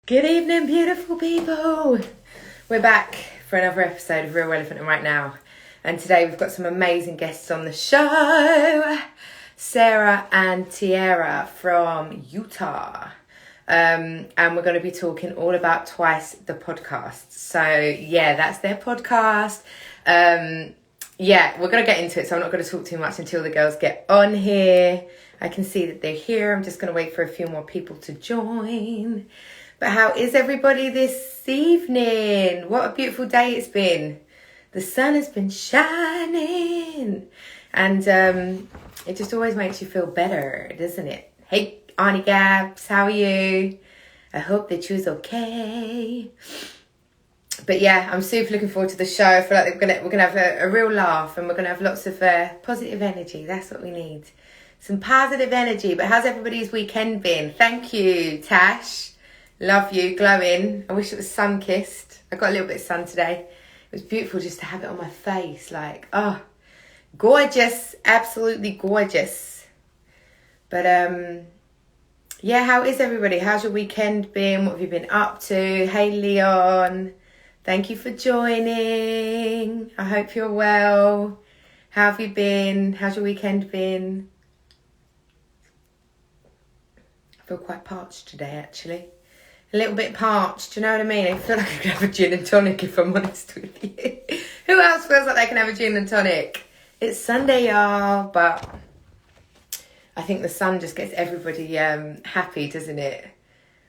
Good evening, beautiful people. We're back for another episode of Real Relevant and Right Now. And today we've got some amazing guests on the show. Sarah and Tierra from Utah. And we're going to be talking all about Twice the podcast. So yeah, that's their podcast. Yeah, we're going to get into it. So I'm not going to talk too much until the girls get on here. I can see that they're here. I'm just going to wait for a few more people to join. But how is everybody this evening? What a beautiful day it's been. The sun has been shining. And it just always makes you feel better, doesn't it? Hey, Auntie Gabs, how are you? I hope that you's okay. But yeah, I'm super looking forward to the show. I feel like we're gonna have a real laugh, and we're gonna have lots of positive energy. That's what we need. Some positive energy. But how's everybody's weekend been? Thank you, Tash. Love you, glowing. I wish it was sun-kissed. I got a little bit of sun today. It was beautiful just to have it on my face. Like, oh, gorgeous. Absolutely gorgeous. But, yeah, how is everybody? How's your weekend been? What have you been up to? Hey, Leon. Thank you for joining. I hope you're well. How have you been? How's your weekend been? I feel quite parched today, actually. A little bit parched, do you know what I mean? I feel like I could have a gin and tonic if I'm honest with you. Who else feels like they can have a gin and tonic? It's Sunday, y'all, but I think the sun just gets everybody happy, doesn't it?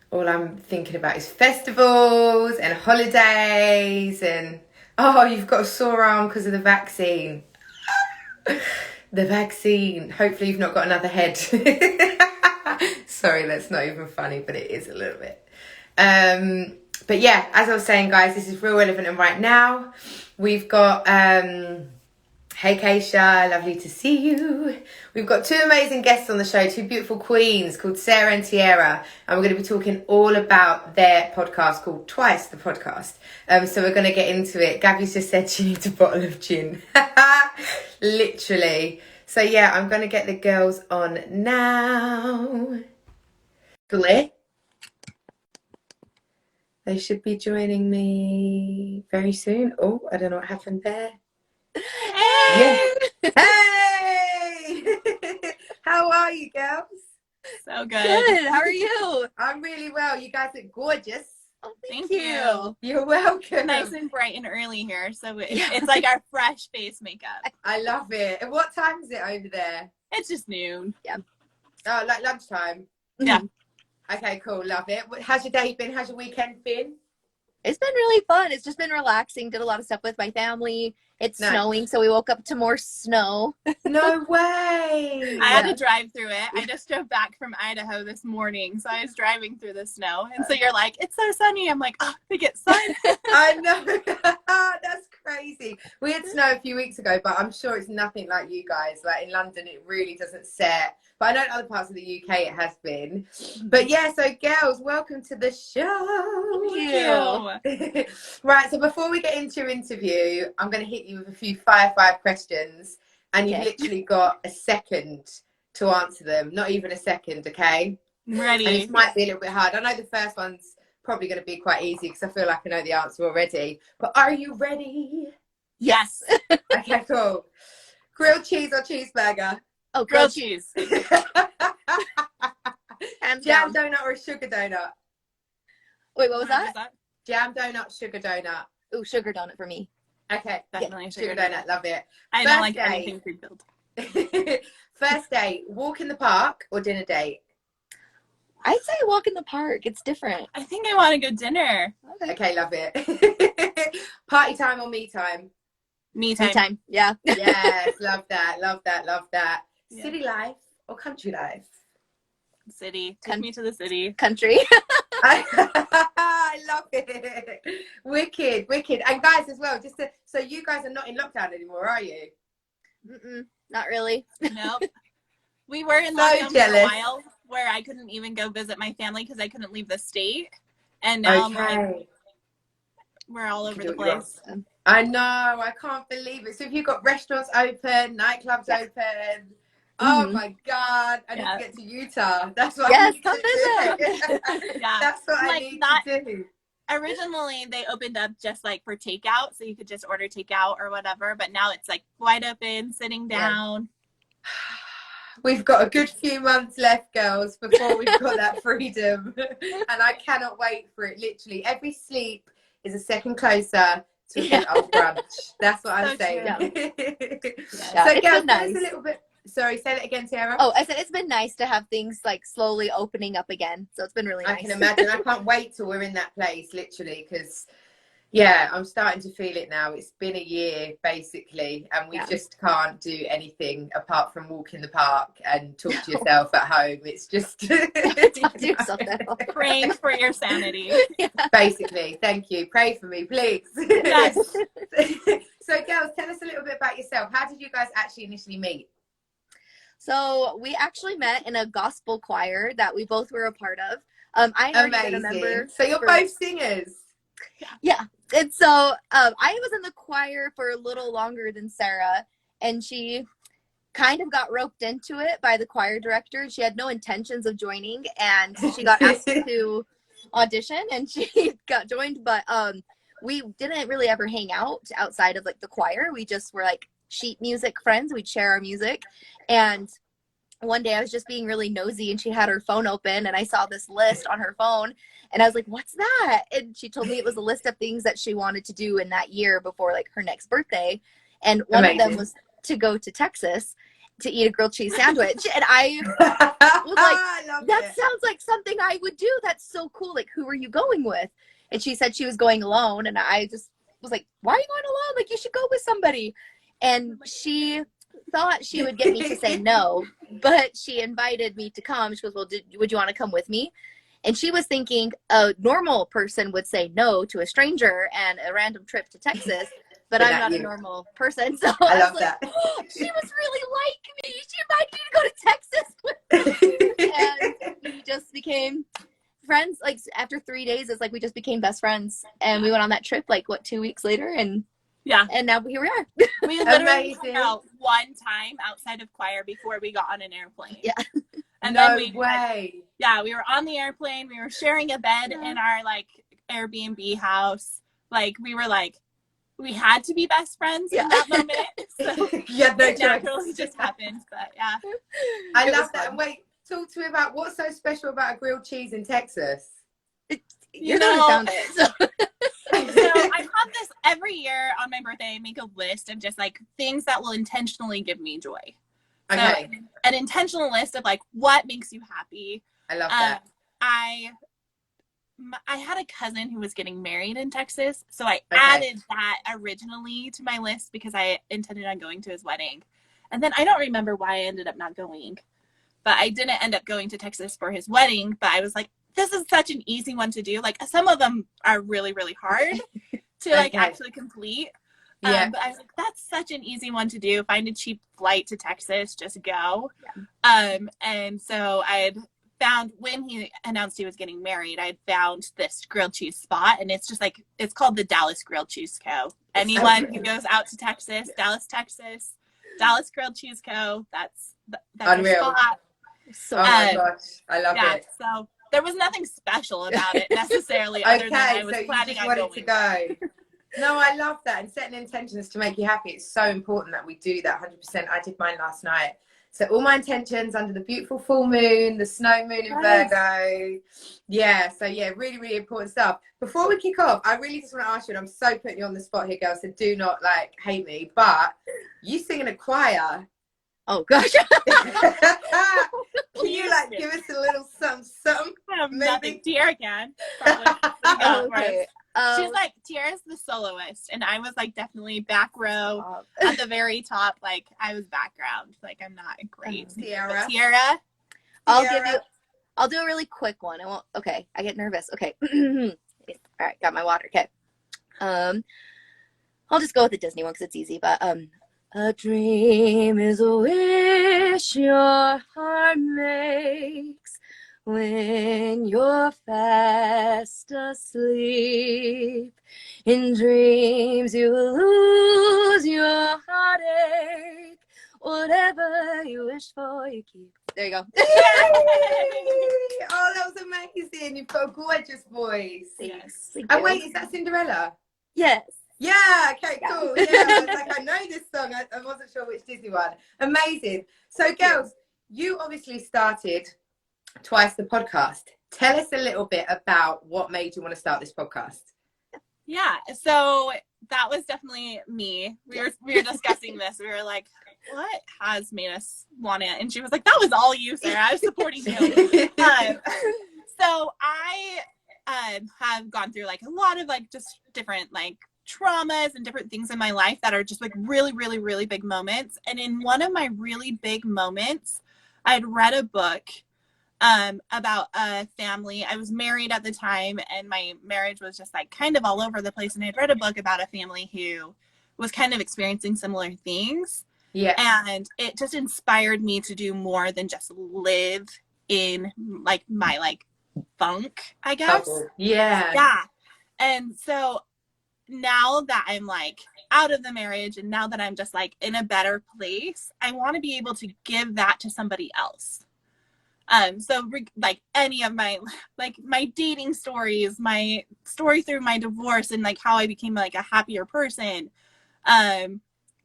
All I'm thinking about is festivals and holidays and, oh, you've got a sore arm because of the vaccine. The vaccine. Hopefully you've not got another head. Sorry, that's not even funny, but it is a little bit. But yeah, as I was saying, guys, this is Real Relevant and Right Now. We've got, hey Keisha, lovely to see you. We've got two amazing guests on the show, two beautiful queens called Sarah and Tierra. And we're going to be talking all about their podcast called Twice the Podcast. So we're going to get into it. Gabby's just said she needs a bottle of gin. Literally. So yeah, I'm going to get the girls on now. They should be joining me very soon. Oh, I don't know what happened there. Hey! Yeah. Hey! How are you, girls? So good. Good. How are you? I'm really well. You guys look gorgeous. Oh, Thank you. You're welcome. Nice and bright and early here, so it's like our fresh face makeup. I love it. And what time is it over there? It's just noon. Yeah. Oh, like lunchtime? Yeah. Okay, cool. Love it. How's your day been? How's your weekend been? It's been really fun. It's just been relaxing. Did a lot of stuff with my family. It's Nice. snowing, so we woke up to more snow. No way. I had to drive through it. I just drove back from Idaho this morning, so I was driving through the snow. And so you're like, it's so sunny. I'm like, oh, they get sun. I know. That's crazy. We had snow a few weeks ago, but I'm sure it's nothing like you guys. Like in London, it really doesn't set. But I know in other parts of the UK it has been. But yeah, so girls, welcome to the show. Thank you. Right, so before we get into your interview, I'm going to hit you with a few fire questions. And you've literally got a second to answer them. Not even a second, okay? I'm ready. And it might be a little bit hard. I know the first one's probably going to be quite easy because I feel like I know the answer already. But are you ready? Yes. Okay, cool. Grilled cheese or cheeseburger? Oh, Grilled cheese. Hands Jam down. donut or a sugar donut? Wait, what was that? Jam donut, sugar donut. Oh, sugar donut for me. Okay, Definitely sugar donut. Love it. I First don't like date. anything pre-filled. First date, walk in the park or dinner date? I'd say walk in the park. It's different. I think I want to go dinner. Okay, love it. Party time or me time? Me time. Anytime. Yeah. Yes, love that, love that, love that. Yeah. City life or country life? City. Take me to the city. Country. I love it. Wicked, wicked. And guys as well, so you guys are not in lockdown anymore, are you? Not really. Nope. We were in So lockdown for jealous. a while where I couldn't even go visit my family because I couldn't leave the state. And now we're all over the place. I know, I can't believe it. So if you've got restaurants open, nightclubs open, Oh my God, I need to get to Utah. That's what yes, I need come to visit. do. That's what I need to do. Originally, they opened up just like for takeout, so you could just order takeout or whatever. But now it's like wide open, sitting down. We've got a good few months left, girls, before we've got that freedom. And I cannot wait for it. Literally, every sleep is a second closer to a good old brunch. That's what I'm saying. So, girls, tell us a little bit. Sorry, say that again, Sarah. Oh, I said it's been nice to have things like slowly opening up again. So it's been really nice. I can imagine. I can't wait till we're in that place, literally, because, yeah, I'm starting to feel it now. It's been a year, basically, and we just can't do anything apart from walk in the park and talk to yourself at home. It's just talk to yourself praying for your sanity. Basically, thank you. Pray for me, please. Yes. So, girls, tell us a little bit about yourself. How did you guys actually initially meet? So we actually met in a gospel choir that we both were a part of. I had already been a member. So you're both singers. Yeah. And so I was in the choir for a little longer than Sarah, and she kind of got roped into it by the choir director. She had no intentions of joining, and she got asked to audition, and she got joined. But we didn't really ever hang out outside of like the choir. We just were like sheet music friends. We'd share our music. And one day I was just being really nosy, and she had her phone open, and I saw this list on her phone, and I was like, what's that? And she told me it was a list of things that she wanted to do in that year before like her next birthday. And one of them was to go to Texas to eat a grilled cheese sandwich. And I was like, that sounds like something I would do. That's so cool. Like, who are you going with? And she said she was going alone. And I just was like, why are you going alone? Like, you should go with somebody. And she thought she would get me to say no, but she invited me to come. She goes, well, would you want to come with me? And she was thinking a normal person would say no to a stranger and a random trip to Texas, but I'm not a normal person. So I love that. Oh, she was really like me. She invited me to go to Texas. And we just became friends. Like after 3 days, it's like we just became best friends. And we went on that trip like, 2 weeks later? And and now here we are. We literally hung out one time outside of choir before we got on an airplane. Yeah. And then we were on the airplane. We were sharing a bed in our like Airbnb house. Like we were like, we had to be best friends in that moment. So it naturally just happened. But yeah, I love that. And wait, talk to me about what's so special about a grilled cheese in Texas. You know, found it. So. So I have this every year on my birthday. I make a list of just like things that will intentionally give me joy. Okay. So an intentional list of like what makes you happy. I love that. I had a cousin who was getting married in Texas, so I added that originally to my list because I intended on going to his wedding. And then I don't remember why I ended up not going, but I didn't end up going to Texas for his wedding. But I was like, this is such an easy one to do. Like some of them are really, really hard to like actually complete. But I was like, that's such an easy one to do. Find a cheap flight to Texas, just go. And so I had found, when he announced he was getting married, I had found this grilled cheese spot, and it's just like, it's called the Dallas Grilled Cheese Co. Anyone who goes out to Texas, Dallas, Texas, Dallas Grilled Cheese Co. That's unreal. Spot. So, oh my gosh, I love it. So there was nothing special about it necessarily, other than I was planning on going. To go. No, I love that. And setting intentions to make you happy, it's so important that we do that 100%. I did mine last night. So all my intentions under the beautiful full moon, the snow moon in Virgo. Yeah, so yeah, really, really important stuff. Before we kick off, I really just want to ask you, and I'm so putting you on the spot here, girls, so do not like hate me, but you sing in a choir. Oh gosh. Can you like give us a little something? I have nothing. Tierra can. Okay. She's like, Tierra's the soloist, and I was like definitely back row at the very top. Like I was background. Like I'm not great. Tierra. I'll do a really quick one. I won't. Okay, I get nervous. Okay. All right, got my water. Okay. I'll just go with the Disney one because it's easy. But a dream is a wish your heart makes when you're fast asleep. In dreams you lose your heartache whatever you wish for, you keep. There you go. Oh, that was amazing. You've got a gorgeous voice. Thanks. And wait, is that Cinderella? Yes. Yeah, okay, cool. Yeah, I was like, I know this song. I wasn't sure which Disney one. Amazing. So, girls, you obviously started Twice the podcast. Tell us a little bit about what made you want to start this podcast. Yeah, so that was definitely me. We were discussing this. We were like, what has made us want it? And she was like, that was all you, Sarah. I was supporting you. So I have gone through like a lot of like just different like traumas and different things in my life that are just like really, really, really big moments. And in one of my really big moments, I had read a book about a family. I was married at the time, and my marriage was just like kind of all over the place. And I'd read a book about a family who was kind of experiencing similar things. Yeah. And it just inspired me to do more than just live in like my like funk, I guess. Yeah. Yeah. And so now that I'm like out of the marriage, and now that I'm just like in a better place, I want to be able to give that to somebody else. So like any of my like my dating stories, my story through my divorce, and like how I became like a happier person,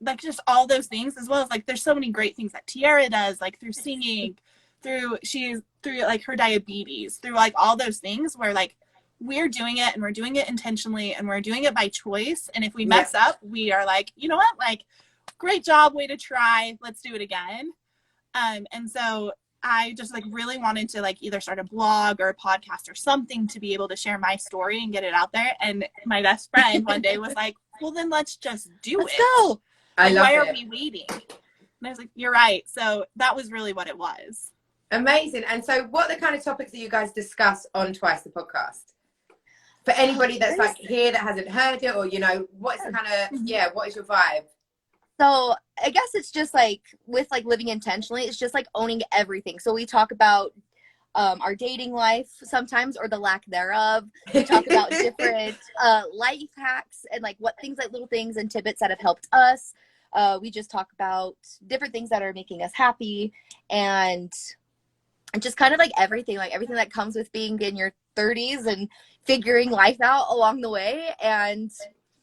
like just all those things, as well as like there's so many great things that Tierra does, like through singing, through like her diabetes, through like all those things where like we're doing it, and we're doing it intentionally, and we're doing it by choice. And if we mess up, we are like, you know what, like great job, way to try, let's do it again. And so I just like really wanted to like either start a blog or a podcast or something to be able to share my story and get it out there. And my best friend one day was like, well, then let's just do Let's it. go. Like, why are we waiting? And I was like, you're right. So that was really what it was. Amazing. And so what are the kind of topics that you guys discuss on Twice the podcast? For anybody that's like here that hasn't heard it, or, you know, what is the kind of, what is your vibe? So I guess it's just like with like living intentionally, it's just like owning everything. So we talk about our dating life sometimes, or the lack thereof. We talk about different life hacks and like what things, like little things and tidbits that have helped us. We just talk about different things that are making us happy, and just kind of like everything that comes with being in your 30s and figuring life out along the way, and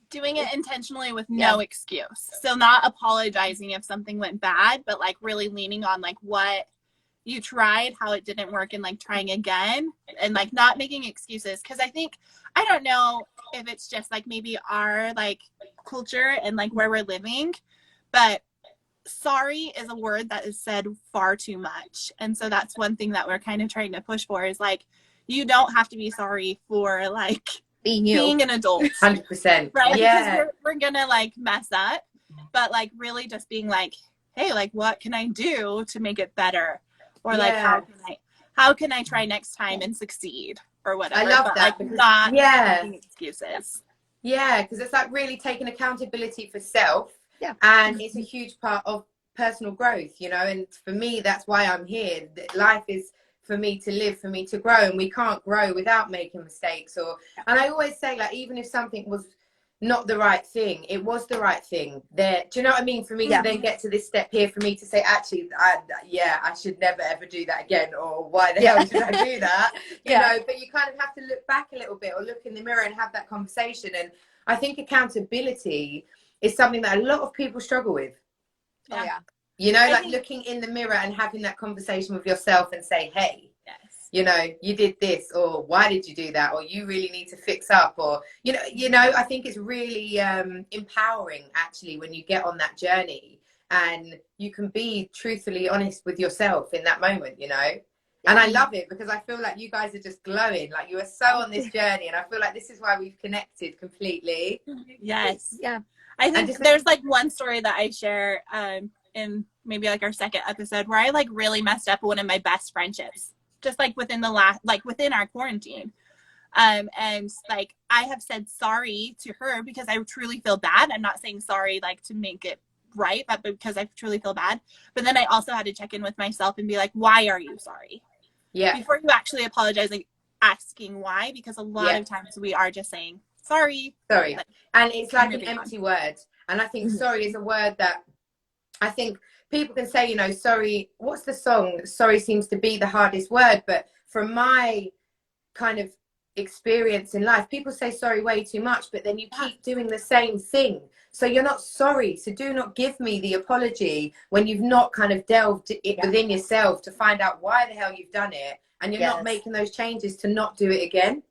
doing it intentionally with no excuse. So not apologizing if something went bad, but like really leaning on like what you tried, how it didn't work, and like trying again, and like not making excuses. Because I think, I don't know if it's just like maybe our like culture and like where we're living, but sorry is a word that is said far too much. And so that's one thing that we're kind of trying to push for, is like, you don't have to be sorry for like being an adult. 100%. Right? Yeah. Because we're gonna like mess up, but like really just being like, hey, like what can I do to make it better? Or like how can I try next time and succeed, or whatever. I love but that, like because, not making excuses. Yeah, because it's like really taking accountability for self. Yeah. And it's a huge part of personal growth, you know, and for me, that's why I'm here. Life is for me to live, for me to grow, and we can't grow without making mistakes. And I always say, like, even if something was not the right thing, it was the right thing there. Do you know what I mean? For me to then get to this step here, for me to say, actually, I should never ever do that again, or why the hell should I do that? You know, but you kind of have to look back a little bit, or look in the mirror and have that conversation. And I think accountability is something that a lot of people struggle with. You know, like looking in the mirror and having that conversation with yourself and say, hey, you know, you did this, or why did you do that? Or you really need to fix up, or, you know, I think it's really empowering actually when you get on that journey and you can be truthfully honest with yourself in that moment, you know? And I love it, because I feel like you guys are just glowing. Like, you are so on this journey, and I feel like this is why we've connected completely. Yes. Yeah. I think there's like one story that I share in maybe like our second episode where I like really messed up one of my best friendships, just like within our quarantine. And like I have said sorry to her because I truly feel bad. I'm not saying sorry like to make it right, but because I truly feel bad. But then I also had to check in with myself and be like, why are you sorry? Yeah. Before you actually apologize, like asking why, because a lot of times we are just saying sorry. Like, and it's like an empty word. And I think sorry is a word that I think people can say, you know, sorry, what's the song? Sorry seems to be the hardest word. But from my kind of experience in life, people say sorry way too much, but then you keep doing the same thing. So you're not sorry. So do not give me the apology when you've not kind of delved it within yourself to find out why the hell you've done it. And you're not making those changes to not do it again.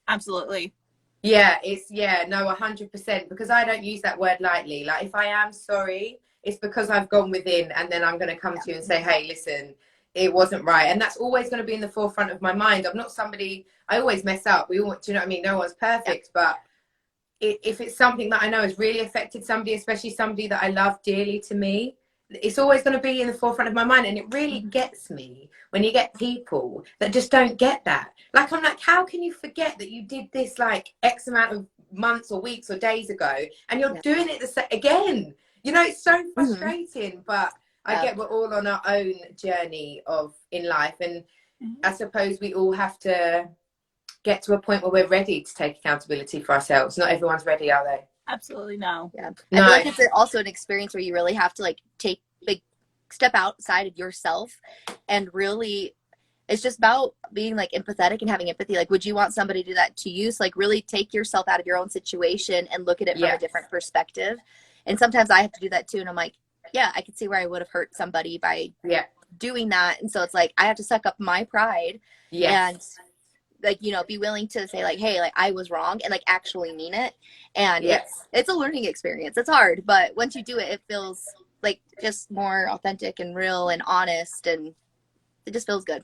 Absolutely. Yeah, it's, yeah, no, 100%. Because I don't use that word lightly. Like, if I am sorry, it's because I've gone within, and then I'm going to come to you and say, hey, listen, it wasn't right. And that's always going to be in the forefront of my mind. I'm not somebody, I always mess up. We all, do you know what I mean? No one's perfect. But if it's something that I know has really affected somebody, especially somebody that I love dearly to me, it's always going to be in the forefront of my mind. And it really gets me when you get people that just don't get that. Like, I'm like, how can you forget that you did this like X amount of months or weeks or days ago, and you're doing it again? You know, it's so frustrating. But I get we're all on our own journey in life. And I suppose we all have to get to a point where we're ready to take accountability for ourselves. Not everyone's ready, are they? Absolutely no. Yeah. I feel like it's also an experience where you really have to like step outside of yourself, and really it's just about being like empathetic and having empathy. Like, would you want somebody to do that to you? So like really take yourself out of your own situation and look at it from a different perspective. And sometimes I have to do that too. And I'm like, yeah, I could see where I would have hurt somebody by doing that. And so it's like, I have to suck up my pride and like, you know, be willing to say like, hey, like I was wrong, and like actually mean it. And it's a learning experience. It's hard, but once you do it, it feels like just more authentic and real and honest, and it just feels good.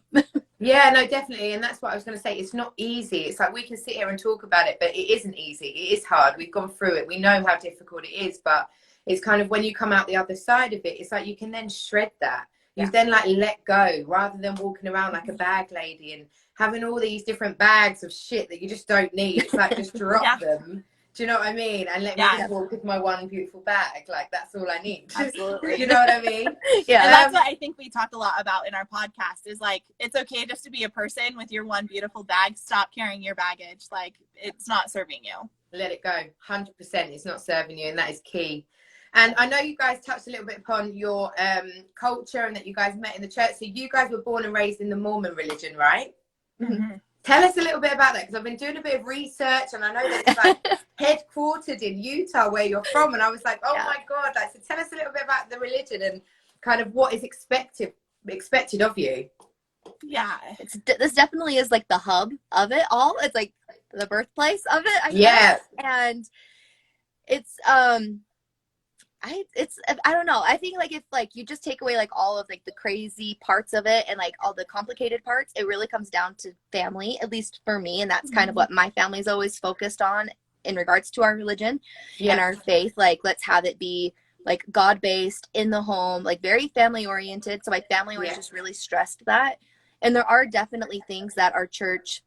Yeah, no, definitely. And that's what I was going to say. It's not easy. It's like we can sit here and talk about it, but it isn't easy. It is hard. We've gone through it. We know how difficult it is, but it's kind of when you come out the other side of it, it's like you can then shred that. You've then like let go, rather than walking around like a bag lady and having all these different bags of shit that you just don't need. It's like, just drop them. Do you know what I mean? And let me just walk with my one beautiful bag. Like, that's all I need. Absolutely. You know what I mean? And that's what I think we talk a lot about in our podcast is like, it's okay just to be a person with your one beautiful bag. Stop carrying your baggage. Like, it's not serving you. Let it go. 100%. It's not serving you. And that is key. And I know you guys touched a little bit upon your culture and that you guys met in the church. So you guys were born and raised in the Mormon religion, right? Mm-hmm. Tell us a little bit about that, because I've been doing a bit of research, and I know that it's like headquartered in Utah, where you're from, and I was like, oh my God. Like, so tell us a little bit about the religion and kind of what is expected of you. Yeah. This definitely is like the hub of it all. It's like the birthplace of it, I guess. And it's I don't know. I think like if like you just take away like all of like the crazy parts of it and like all the complicated parts, it really comes down to family, at least for me. And that's kind of what my family's always focused on in regards to our religion and our faith. Like, let's have it be like God-based, in the home, like very family oriented. So my family always just really stressed that. And there are definitely things that our church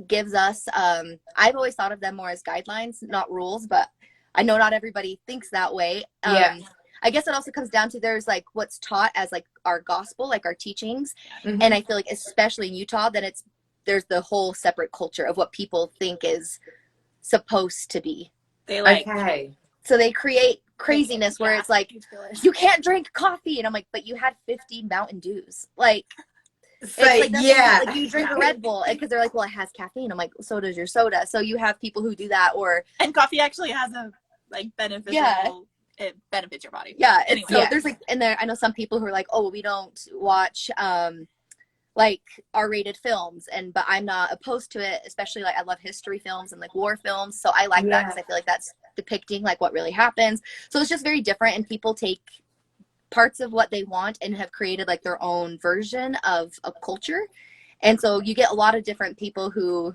gives us. I've always thought of them more as guidelines, not rules, but I know not everybody thinks that way. I guess it also comes down to there's like what's taught as like our gospel, like our teachings. And I feel like especially in Utah, that there's the whole separate culture of what people think is supposed to be. They like, so they create craziness where it's like, you can't drink coffee. And I'm like, but you had 50 Mountain Dews. Like, so, it's like, like you drink a Red Bull, because they're like, well, it has caffeine. I'm like, so does your soda. So you have people who do that, and coffee actually has a like beneficial. It benefits your body. Anyway. So there's like, and there I know some people who are like, oh, well, we don't watch like R-rated films, but I'm not opposed to it, especially like I love history films and like war films, so I like that because I feel like that's depicting like what really happens. So it's just very different, and people take parts of what they want and have created like their own version of a culture. And so you get a lot of different people who,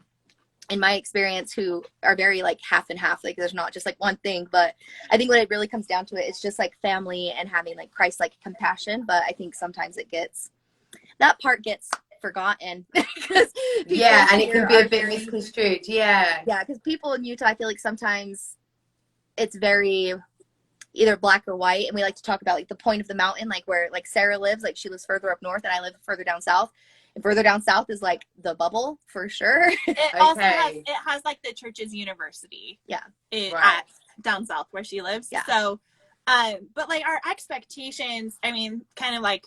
in my experience, who are very like half and half. Like, there's not just like one thing, but I think what it really comes down to it is just like family and having like Christ-like compassion. But I think sometimes that part gets forgotten. And it can be a bit misconstrued. Because people in Utah, I feel like sometimes it's very either black or white, and we like to talk about like the point of the mountain, like where like Sara lives, like she lives further up north and I live further down south, and further down south is like the bubble for sure. It also has like the church's university at down south where she lives. So But like our expectations, I mean, kind of like,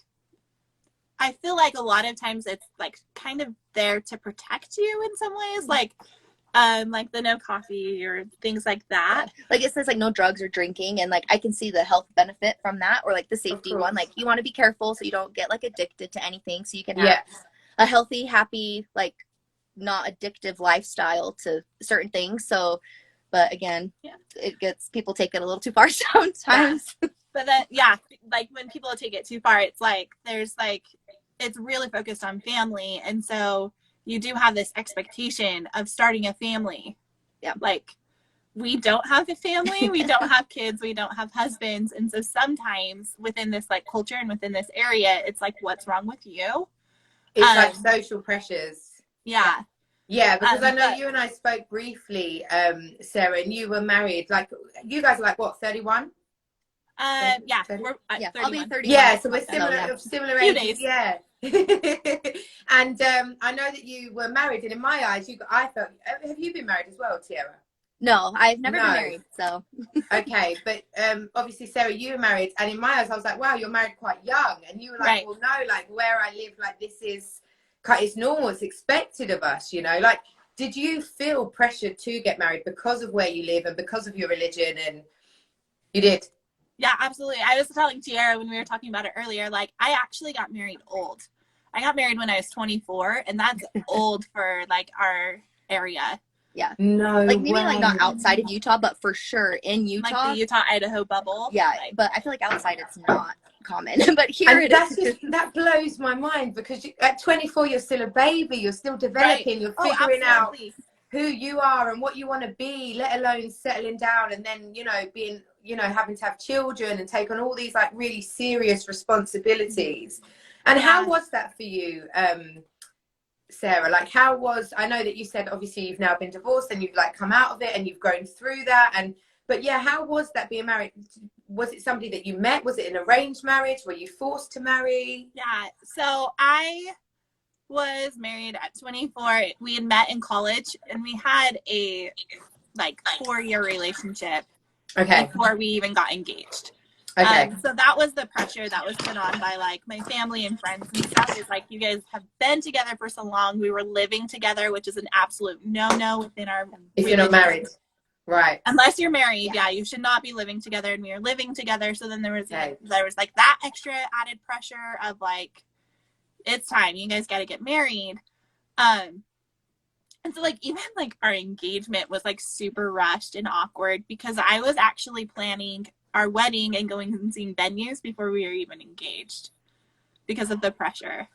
I feel like a lot of times it's like kind of there to protect you in some ways, like the no coffee or things like that. Like it says like no drugs or drinking, and like I can see the health benefit from that, or like the safety one. Like you want to be careful so you don't get like addicted to anything, so you can have a healthy, happy, like not addictive lifestyle to certain things. So, but again, it gets people take it a little too far sometimes. But then like when people take it too far, it's like there's like it's really focused on family, and so you do have this expectation of starting a family. Yeah. Like we don't have a family, we don't have kids, we don't have husbands. And so sometimes within this like culture and within this area, it's like, what's wrong with you? It's like social pressures. Yeah. Yeah, because I know you and I spoke briefly, Sarah, and you were married. Like, you guys are like, what, 31? Yeah, 30? we're at 31. I'll be 31. Yeah, so we're similar ages. Days. Yeah. And I know that you were married, and in my eyes, I felt. Have you been married as well, Tierra? No, I've never been married. So. Okay, but obviously, Sarah, you were married, and in my eyes, I was like, wow, you're married quite young, and you were like, well, no, like where I live, like this is, it's normal, it's expected of us, you know. Like, did you feel pressured to get married because of where you live and because of your religion? And you did. Yeah, absolutely. I was telling Tierra when we were talking about it earlier, like I actually got married old. I got married when I was 24, and that's old for like our area. Yeah. No, like maybe like not outside of Utah, but for sure in Utah. Like the Utah, Idaho bubble. Yeah, like, but I feel like outside it's not common. But here it is. That blows my mind because at 24, you're still a baby. You're still developing. You're figuring out who you are and what you want to be, let alone settling down and then, you know, being, you know, having to have children and take on all these like really serious responsibilities. And how was that for you, Sarah? Like, I know that you said obviously you've now been divorced and you've like come out of it and you've grown through that, but yeah, how was that being married? Was it somebody that you met? Was it an arranged marriage? Were you forced to marry? Yeah, so I was married at 24. We had met in college, and we had a like 4-year relationship before we even got engaged. So that was the pressure that was put on by like my family and friends and stuff. Is like, you guys have been together for so long. We were living together, which is an absolute no within our if you're not married, right? Unless you're married, you should not be living together. And we were living together, so then there was like that extra added pressure of like, it's time, you guys got to get married. And so like even like our engagement was like super rushed and awkward because I was actually planning our wedding and going and seeing venues before we were even engaged because of the pressure.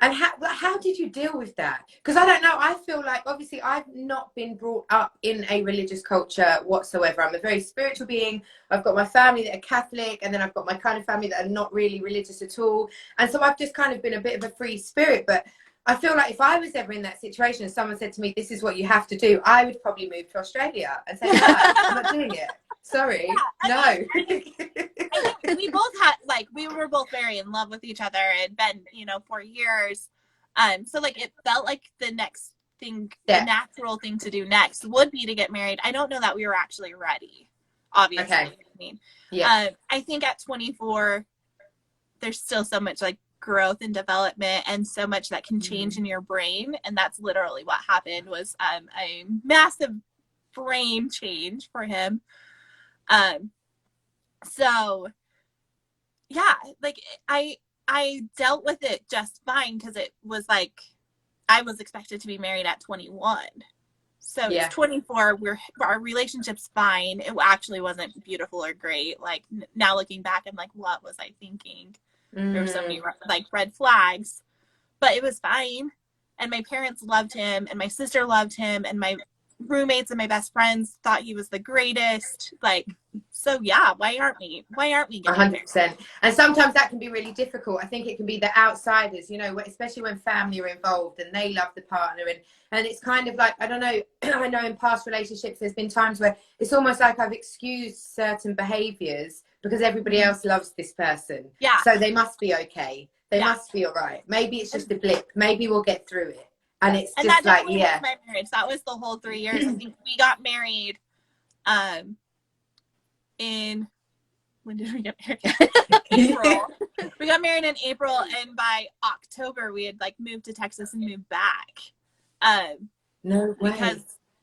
And how did you deal with that? Because I don't know, I feel like obviously I've not been brought up in a religious culture whatsoever. I'm a very spiritual being. I've got my family that are Catholic, and then I've got my kind of family that are not really religious at all. And so I've just kind of been a bit of a free spirit. But I feel like if I was ever in that situation and someone said to me, this is what you have to do, I would probably move to Australia and say, no, I'm not doing it. Sorry, no. We both had like, we were both very in love with each other and been, you know, for years. So like it felt like the next thing, the natural thing to do next would be to get married. I don't know that we were actually ready, obviously. Okay. I mean, I think at 24, there's still so much like growth and development and so much that can change in your brain. And that's literally what happened was a massive brain change for him. So yeah, like I dealt with it just fine because it was like I was expected to be married at 21. So it's 24, our relationship's fine. It actually wasn't beautiful or great. Like now looking back, I'm like, what was I thinking? There were so many like red flags, but it was fine. And my parents loved him, and my sister loved him, and my roommates and my best friends thought he was the greatest. Like, so yeah, why aren't we getting 100%? And sometimes that can be really difficult. I think it can be the outsiders, you know, especially when family are involved and they love the partner, and it's kind of like, I don't know, I know in past relationships there's been times where it's almost like I've excused certain behaviors because everybody else loves this person, so they must be okay, they must be all right, maybe it's just a blip, maybe we'll get through it. And it's just that like, was my marriage. That was the whole 3 years. I think we got married in when did we get married? April. We got married in April, and by October we had like moved to Texas and moved back. No way.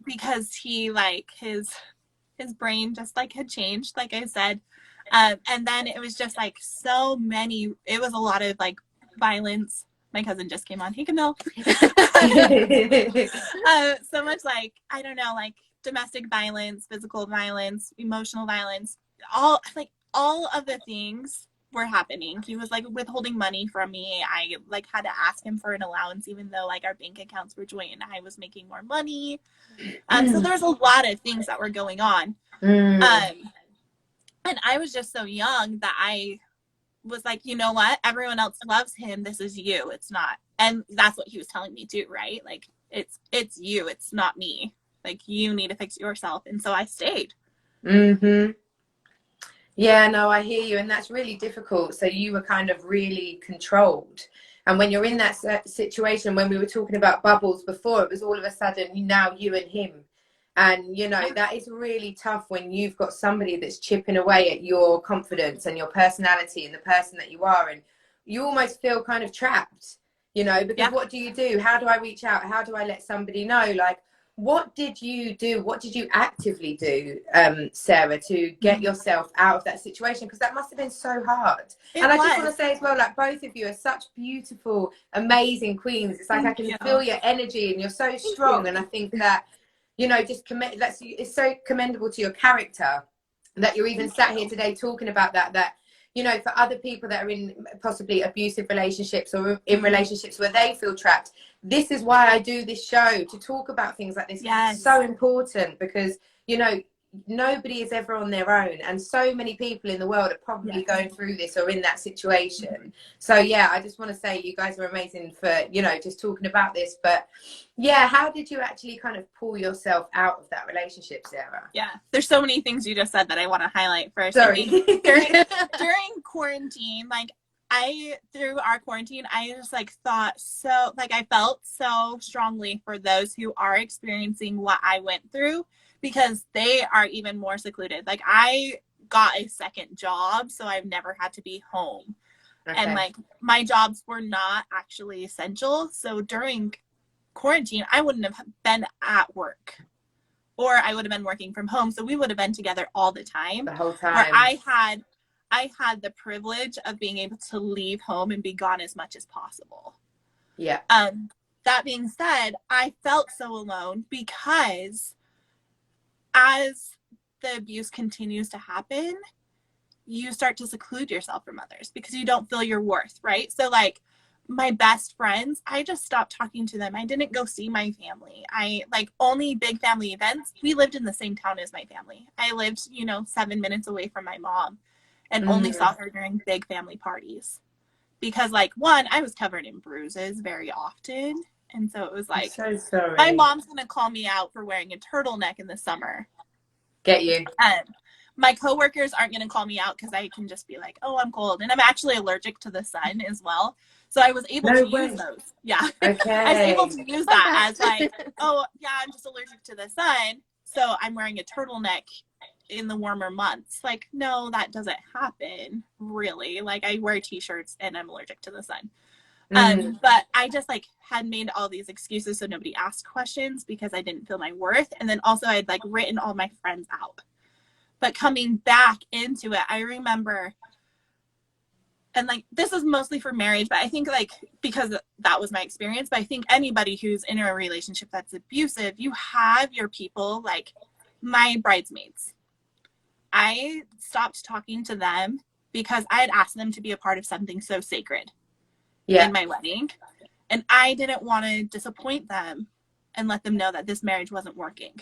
Because he like his brain just like had changed, like I said. And then it was just like so many, it was a lot of like violence. My cousin just came on. Hey, Camille. So much like, I don't know, like domestic violence, physical violence, emotional violence, all of the things were happening. He was like withholding money from me. I like had to ask him for an allowance, even though like our bank accounts were joint and I was making more money. So there was a lot of things that were going on. And I was just so young that I was like, you know what? Everyone else loves him. This is you. It's not. And that's what he was telling me too, right? Like, it's you. It's not me. Like, you need to fix yourself. And so I stayed. Mm-hmm. Yeah, no, I hear you. And that's really difficult. So you were kind of really controlled. And when you're in that situation, when we were talking about bubbles before, it was all of a sudden now you and him. And, you know, that is really tough when you've got somebody that's chipping away at your confidence and your personality and the person that you are. And you almost feel kind of trapped, you know, because what do you do? How do I reach out? How do I let somebody know? Like, what did you do? What did you actively do, Sarah, to get yourself out of that situation? Because that must have been so hard. I just want to say as well, like, both of you are such beautiful, amazing queens. It's like I can feel your energy and you're so strong. And I think that, you know, just it's so commendable to your character that you're even sat here today talking about that, you know, for other people that are in possibly abusive relationships or in relationships where they feel trapped. This is why I do this show, to talk about things like this. Yes. It's so important because, you know, nobody is ever on their own. And so many people in the world are probably going through this or in that situation. So, yeah, I just want to say you guys are amazing for, you know, just talking about this. But, yeah, how did you actually kind of pull yourself out of that relationship, Sarah? Yeah, there's so many things you just said that I want to highlight first. Sorry. During quarantine, like, through our quarantine, I just like I felt so strongly for those who are experiencing what I went through, because they are even more secluded. Like, I got a second job, so I've never had to be home. Okay. And like, my jobs were not actually essential. So during quarantine, I wouldn't have been at work, or I would have been working from home. So we would have been together all the time. The whole time. Where I had the privilege of being able to leave home and be gone as much as possible. Yeah. That being said, I felt so alone because as the abuse continues to happen, you start to seclude yourself from others because you don't feel your worth, right? So like, my best friends, I just stopped talking to them. I didn't go see my family. I like only big family events. We lived in the same town as my family. I lived, 7 minutes away from my mom, and only saw her during big family parties. Because like, one, I was covered in bruises very often. And so it was like, I'm so sorry. My mom's going to call me out for wearing a turtleneck in the summer. Get you. My coworkers aren't going to call me out because I can just be like, oh, I'm cold. And I'm actually allergic to the sun as well. So I was able to use those. Yeah. Okay. I was able to use that as like, oh, yeah, I'm just allergic to the sun, so I'm wearing a turtleneck in the warmer months. Like, no, that doesn't happen, really. Like, I wear t-shirts and I'm allergic to the sun. But I just like had made all these excuses so nobody asked questions because I didn't feel my worth. And then also I had like written all my friends out. But coming back into it, I remember, and like, this is mostly for marriage, but I think like, because that was my experience, but I think anybody who's in a relationship that's abusive, you have your people, like my bridesmaids. I stopped talking to them because I had asked them to be a part of something so sacred in my wedding. And I didn't want to disappoint them and let them know that this marriage wasn't working.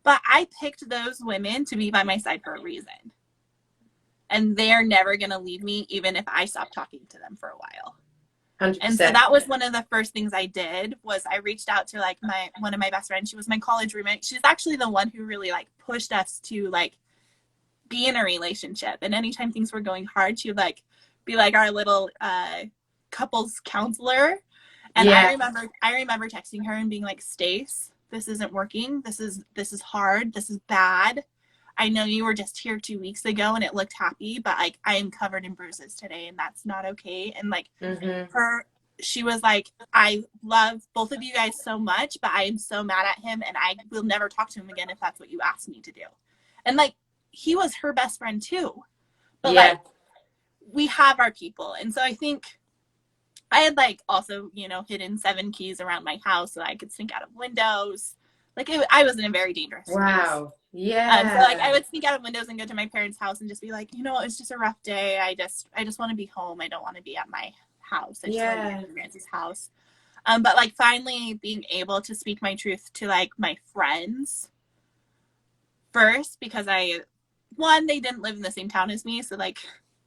But I picked those women to be by my side for a reason. And they're never going to leave me, even if I stop talking to them for a while. 100%. And so that was one of the first things I did, was I reached out to like one of my best friends. She was my college roommate. She's actually the one who really like pushed us to like be in a relationship. And anytime things were going hard, she would like be like our little couples counselor. And I remember texting her and being like, Stace, this isn't working. This is hard. This is bad. I know you were just here 2 weeks ago and it looked happy, but like I am covered in bruises today and that's not okay. And like she was like, I love both of you guys so much, but I am so mad at him and I will never talk to him again if that's what you asked me to do. And like, he was her best friend too. But like, we have our people. And so I think I had like also, you know, hidden 7 keys around my house so I could sneak out of windows. Like I was in a very dangerous space. Wow. Yeah. So like I would sneak out of windows and go to my parents' house and just be like, you know, it's just a rough day. I just want to be home. I don't want to be at my house. I just want to be at my parents' house. But like finally being able to speak my truth to like my friends first, because they didn't live in the same town as me. So like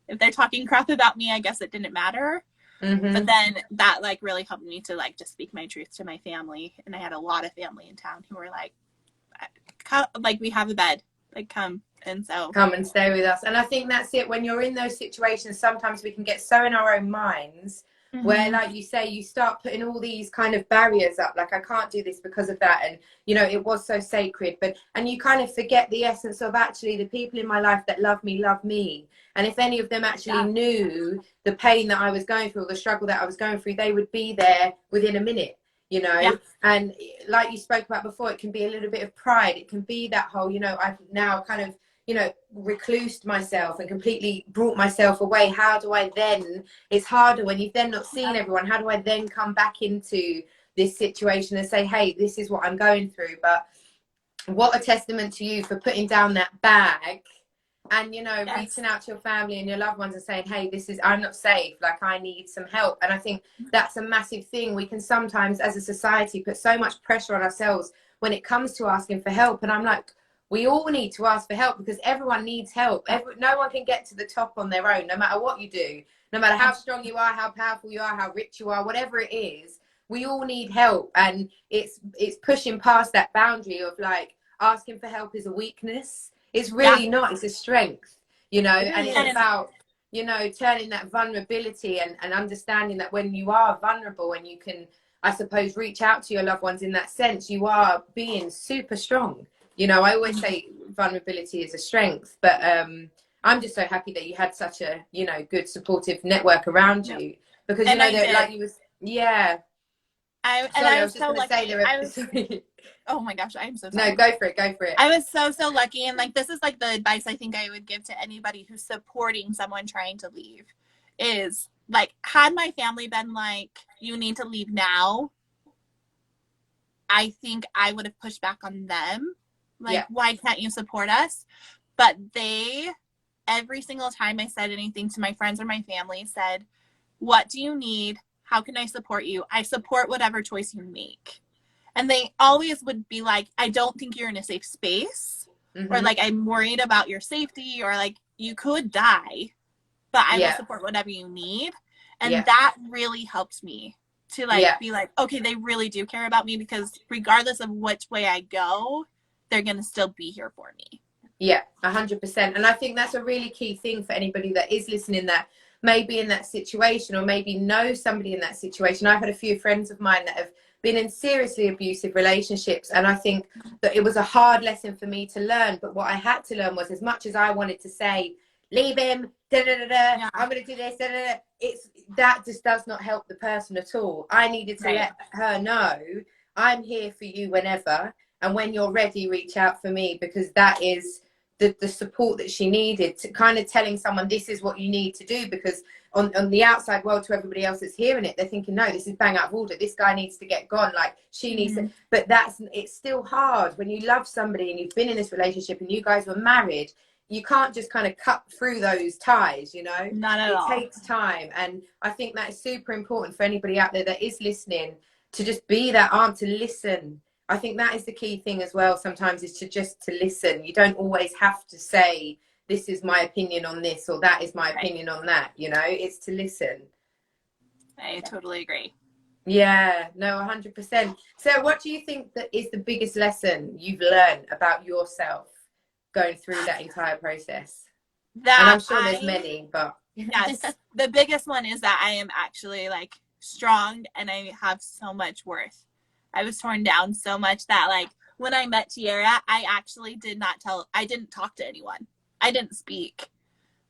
if they're talking crap about me, I guess it didn't matter. But then that like really helped me to like just speak my truth to my family. And I had a lot of family in town who were like, we have a bed, like come. And so come and stay with us. And I think that's it. When you're in those situations, sometimes we can get so in our own minds where, like you say, you start putting all these kind of barriers up, like I can't do this because of that, and you know, it was so sacred, and you kind of forget the essence of actually the people in my life that love me. And if any of them actually knew the pain that I was going through, or the struggle that I was going through, they would be there within a minute, you know. And like you spoke about before, it can be a little bit of pride. It can be that whole, you know, I've now kind of, you know, reclused myself and completely brought myself away. How do I then, it's harder when you've then not seen everyone, how do I then come back into this situation and say, hey, this is what I'm going through? But what a testament to you for putting down that bag and, you know, reaching out to your family and your loved ones and saying, hey, I'm not safe, like I need some help. And I think that's a massive thing. We can sometimes as a society put so much pressure on ourselves when it comes to asking for help. And I'm like, we all need to ask for help because everyone needs help. No one can get to the top on their own, no matter what you do, no matter how strong you are, how powerful you are, how rich you are, whatever it is, we all need help. And it's pushing past that boundary of like asking for help is a weakness. It's really not, it's a strength, you know, and it's about, you know, turning that vulnerability and understanding that when you are vulnerable and you can, I suppose, reach out to your loved ones in that sense, you are being super strong. You know, I always say vulnerability is a strength, but I'm just so happy that you had such a, you know, good supportive network around you because, you know, that, like you was, I was just going to say oh my gosh, I'm so sorry. No, go for it. I was so lucky. And like, this is like the advice I think I would give to anybody who's supporting someone trying to leave is like, had my family been like, you need to leave now, I think I would have pushed back on them. Like, why can't you support us? But every single time I said anything to my friends or my family, said, what do you need? How can I support you? I support whatever choice you make. And they always would be like, I don't think you're in a safe space. Or like, I'm worried about your safety, or like, you could die, but I will support whatever you need. And that really helped me to like be like, okay, they really do care about me, because regardless of which way I go, they're going to still be here for me. Yeah, 100%. And I think that's a really key thing for anybody that is listening that may be in that situation or maybe know somebody in that situation. I've had a few friends of mine that have been in seriously abusive relationships. And I think that it was a hard lesson for me to learn. But what I had to learn was, as much as I wanted to say, leave him, I'm going to do this, that just does not help the person at all. I needed to let her know, I'm here for you whenever. And when you're ready, reach out for me, because that is the support that she needed, to kind of telling someone this is what you need to do, because on the outside world, to everybody else that's hearing it, they're thinking, no, this is bang out of order. This guy needs to get gone. Like, she needs to, but it's still hard when you love somebody and you've been in this relationship and you guys were married. You can't just kind of cut through those ties, you know. Not at all. It takes time. And I think that is super important for anybody out there that is listening, to just be that arm, to listen. I think that is the key thing as well sometimes, is to listen. You don't always have to say, this is my opinion on this, or that is my opinion on that, you know. It's to listen. I totally agree. Yeah, no, 100%. So what do you think that is the biggest lesson you've learned about yourself going through that entire process? And I'm sure there's many, but yes, the biggest one is that I am actually like strong and I have so much worth. I was torn down so much that like when I met Tierra, I actually I didn't talk to anyone. I didn't speak.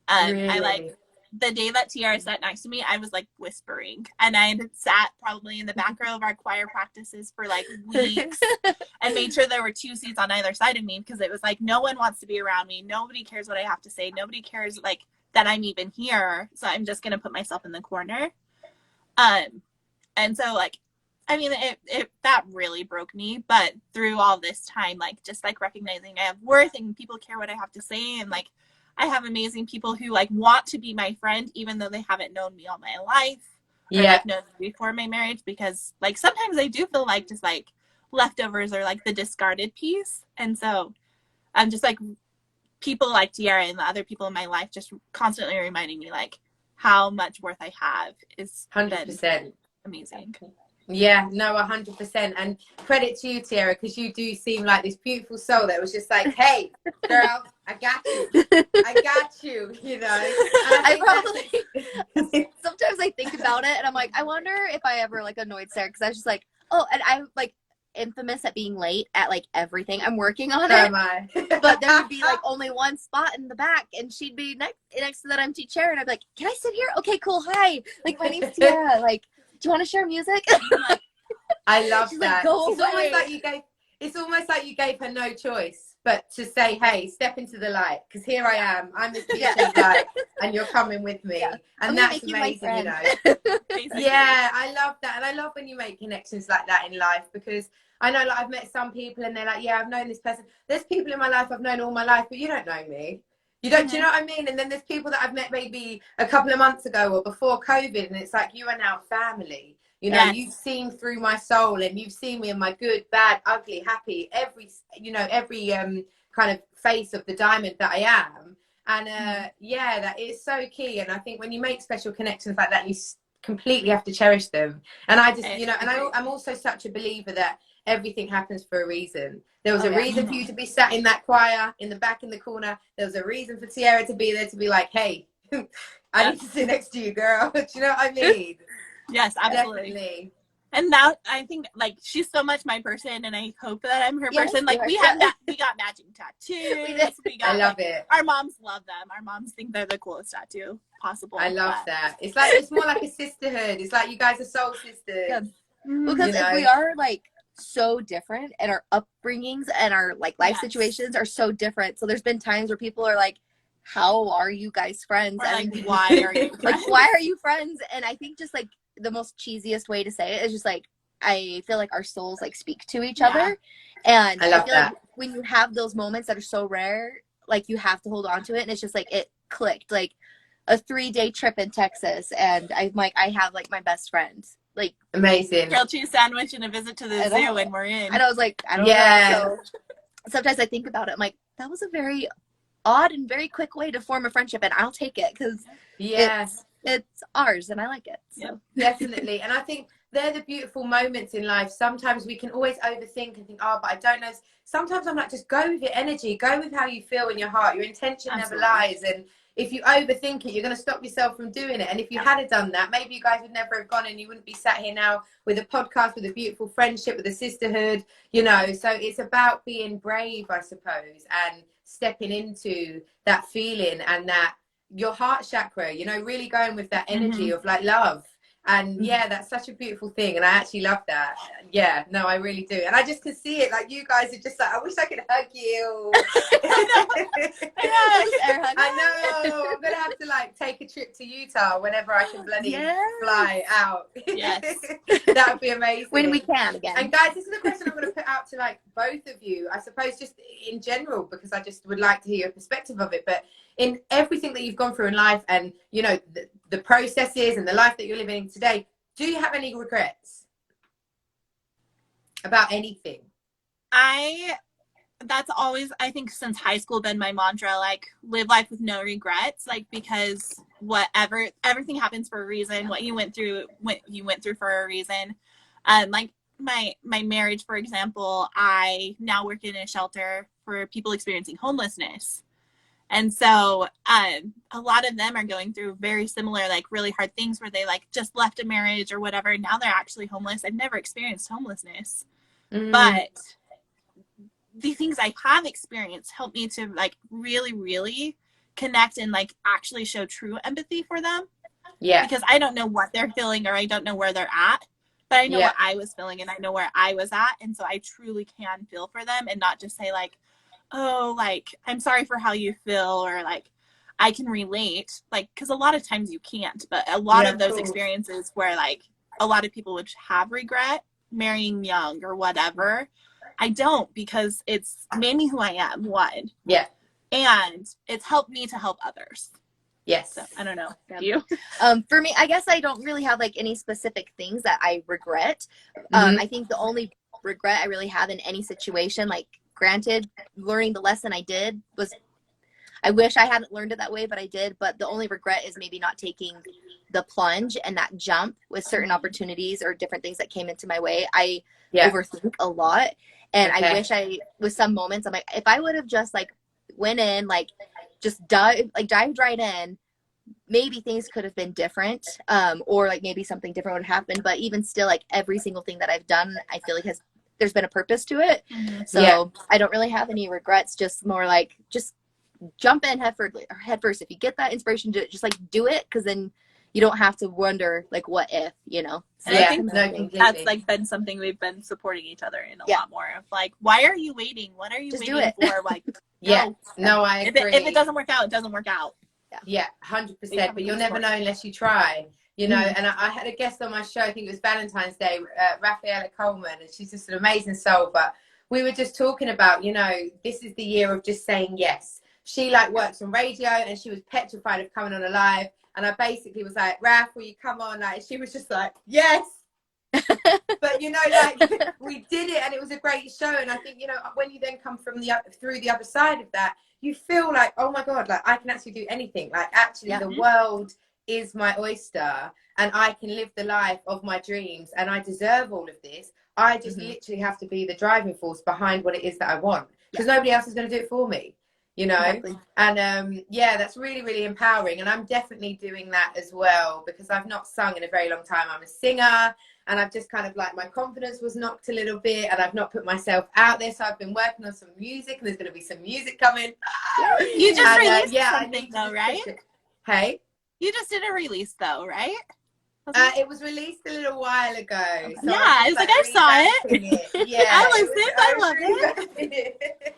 Really? I like the day that Tierra sat next to me, I was like whispering, and I had sat probably in the back row of our choir practices for like weeks and made sure there were 2 seats on either side of me, because it was like, no one wants to be around me. Nobody cares what I have to say. Nobody cares like that I'm even here. So I'm just going to put myself in the corner. And so like, I mean, that really broke me, but through all this time, like just like recognizing I have worth and people care what I have to say, and like I have amazing people who like want to be my friend even though they haven't known me all my life, or like known me before my marriage, because like sometimes I do feel like just like leftovers or like the discarded piece. And so I'm just like, people like Tierra and the other people in my life just constantly reminding me like how much worth I have is 100% amazing. Yeah, no, 100%. And credit to you, Tierra, because you do seem like this beautiful soul that was just like, hey, girl, I got you, you know. Sometimes I think about it and I'm like, I wonder if I ever like annoyed Sarah, because I was just like, oh, and I'm like infamous at being late at like everything. I'm working on it. Am I? But there would be like only one spot in the back, and she'd be next to that empty chair, and I'd be like, can I sit here? Okay, cool. Hi, like my name's Tierra. Like, do you want to share music? I love She's that. Like, go it's away. almost like you gave her no choice but to say, hey, step into the light, because here I am. I'm this piece of light, and you're coming with me. Yeah. And that's amazing, you know. Yeah, I love that. And I love when you make connections like that in life, because I know, like, I've met some people and they're like, yeah, I've known this person. There's people in my life I've known all my life, but you don't know me. You don't, do you know what I mean? And then there's people that I've met maybe a couple of months ago or before COVID, and it's like, you are now family. You know, you've seen through my soul, and you've seen me in my good, bad, ugly, happy, every kind of face of the diamond that I am. And yeah, that is so key. And I think when you make special connections like that, you completely have to cherish them. And I just, you know, and I'm also such a believer that everything happens for a reason. There was a reason for you to be sat in that choir in the back in the corner. There was a reason for Tierra to be there, to be like, hey, I need to sit next to you, girl. Do you know what I mean? Yes, absolutely. Definitely. And now I think like she's so much my person, and I hope that I'm her person. Like we got matching tattoos. I love it. Our moms love them. Our moms think they're the coolest tattoo possible. I love that. It's like, it's more like a sisterhood. It's like you guys are soul sisters. Yeah. Because if we are like so different, and our upbringings and our like life situations are so different, so there's been times where people are like, how are you guys friends? Or, and like, why are you friends? Like, why are you friends? And I think just like the most cheesiest way to say it is just like, I feel like our souls like speak to each other, and I feel like when you have those moments that are so rare, like you have to hold on to it. And it's just like, it clicked, like a 3-day trip in Texas, and I'm like, I have like my best friend, like amazing grilled cheese sandwich and a visit to the zoo, and we're in. And I was like, I don't know. So sometimes I think about it, I'm like, that was a very odd and very quick way to form a friendship, and I'll take it, because it's ours and I like it. So definitely. And I think they're the beautiful moments in life. Sometimes we can always overthink and think, oh, but I don't know. Sometimes I'm like, just go with your energy, go with how you feel in your heart. Your intention never lies. And if you overthink it, you're going to stop yourself from doing it. And if you had done that, maybe you guys would never have gone, and you wouldn't be sat here now with a podcast, with a beautiful friendship, with a sisterhood, you know. So it's about being brave, I suppose, and stepping into that feeling and that your heart chakra, you know, really going with that energy of like love. And yeah, that's such a beautiful thing, and I actually love that. Yeah, no, I really do. And I just can see it, like you guys are just like, I wish I could hug you. I know. I'm gonna have to like take a trip to Utah whenever I can bloody fly out. That would be amazing when we can again. And guys, this is a question I'm going to put out to like both of you, I suppose, just in general, because I just would like to hear your perspective of it. But in everything that you've gone through in life, and you know, the processes and the life that you're living today, do you have any regrets about anything? That's always, I think, since high school been my mantra, like live life with no regrets, like, because everything happens for a reason. What you went through for a reason. Like my marriage, for example, I now work in a shelter for people experiencing homelessness. And so a lot of them are going through very similar, like really hard things where they like just left a marriage or whatever. And now they're actually homeless. I've never experienced homelessness, but the things I have experienced help me to like really, really connect and like actually show true empathy for them. Yeah. Because I don't know what they're feeling, or I don't know where they're at, but I know what I was feeling and I know where I was at. And so I truly can feel for them and not just say like, oh, like, I'm sorry for how you feel, or like, I can relate. Like, because a lot of times you can't, but a lot of those experiences where like a lot of people would have regret marrying young or whatever, I don't, because it's made me who I am, one. Yeah. And it's helped me to help others. Yes. So I don't know. You? For me, I guess I don't really have like any specific things that I regret. I think the only regret I really have in any situation, like granted, learning the lesson I did was, I wish I hadn't learned it that way, but I did. But the only regret is maybe not taking the plunge and that jump with certain opportunities or different things that came into my way. I overthink a lot. And I wish with some moments, I'm like, if I would have just like went in, like just dived right in, maybe things could have been different, or like maybe something different would happen. But even still, like every single thing that I've done, I feel like there's been a purpose to it. So I don't really have any regrets, just more like just jump in head first. If you get that inspiration, just like do it, because then you don't have to wonder like what if, you know. So I think that's like been something we've been supporting each other in a lot more of, like, why are you waiting? What are you just waiting for? Like, no, I agree. If it doesn't work out, it doesn't work out. 100%. But you'll never know unless you try, you know. And I had a guest on my show, I think it was Valentine's Day, Rafaela Coleman, and she's just an amazing soul. But we were just talking about, you know, this is the year of just saying yes. She like works on radio, and she was petrified of coming on a live. And I basically was like, Raph, will you come on? Like, she was just like, yes. But, you know, like, we did it, and it was a great show. And I think, you know, when you then come from through the other side of that, you feel like, oh my God, like I can actually do anything. Like, actually, the world is my oyster, and I can live the life of my dreams, and I deserve all of this. I just literally have to be the driving force behind what it is that I want, because nobody else is going to do it for me. You know, and that's really, really empowering. And I'm definitely doing that as well, because I've not sung in a very long time. I'm a singer, and I've just kind of like, my confidence was knocked a little bit, and I've not put myself out there. So I've been working on some music, and there's going to be some music coming. You just released something though, right? Hey? You just did a release though, right? It was released a little while ago. So it's like I saw it. Yeah, I listened. I love it.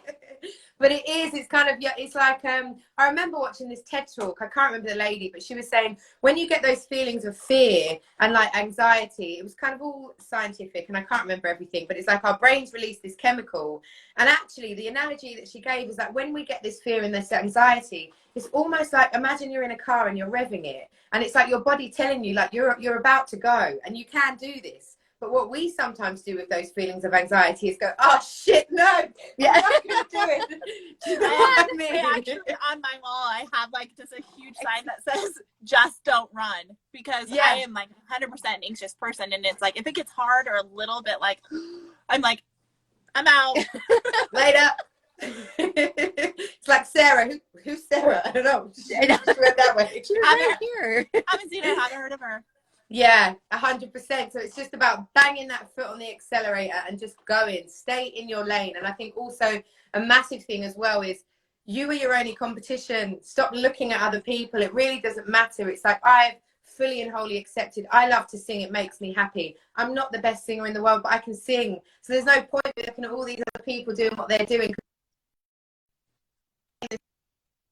But it's kind of, it's like, I remember watching this TED talk. I can't remember the lady, but she was saying, when you get those feelings of fear and like anxiety, it was kind of all scientific, and I can't remember everything, but it's like our brains release this chemical. And actually the analogy that she gave is that when we get this fear and this anxiety, it's almost like, imagine you're in a car and you're revving it, and it's like your body telling you like you're about to go, and you can do this. But what we sometimes do with those feelings of anxiety is go, oh shit, no, I'm not gonna do it. Do you know what I mean? Actually, on my wall, I have like just a huge sign that says, just don't run, because I am like 100% anxious person. And it's like, if it gets hard or a little bit like, I'm like, I'm out. Later. It's like Sarah. Who's Sarah? I don't know. She read that way. She's right here. I haven't seen her, haven't heard of her. Yeah, 100%. So it's just about banging that foot on the accelerator and just going, stay in your lane. And I think also a massive thing as well is, you are your only competition. Stop looking at other people. It really doesn't matter. It's like, I've fully and wholly accepted. I love to sing. It makes me happy. I'm not the best singer in the world, but I can sing. So there's no point in looking at all these other people doing what they're doing.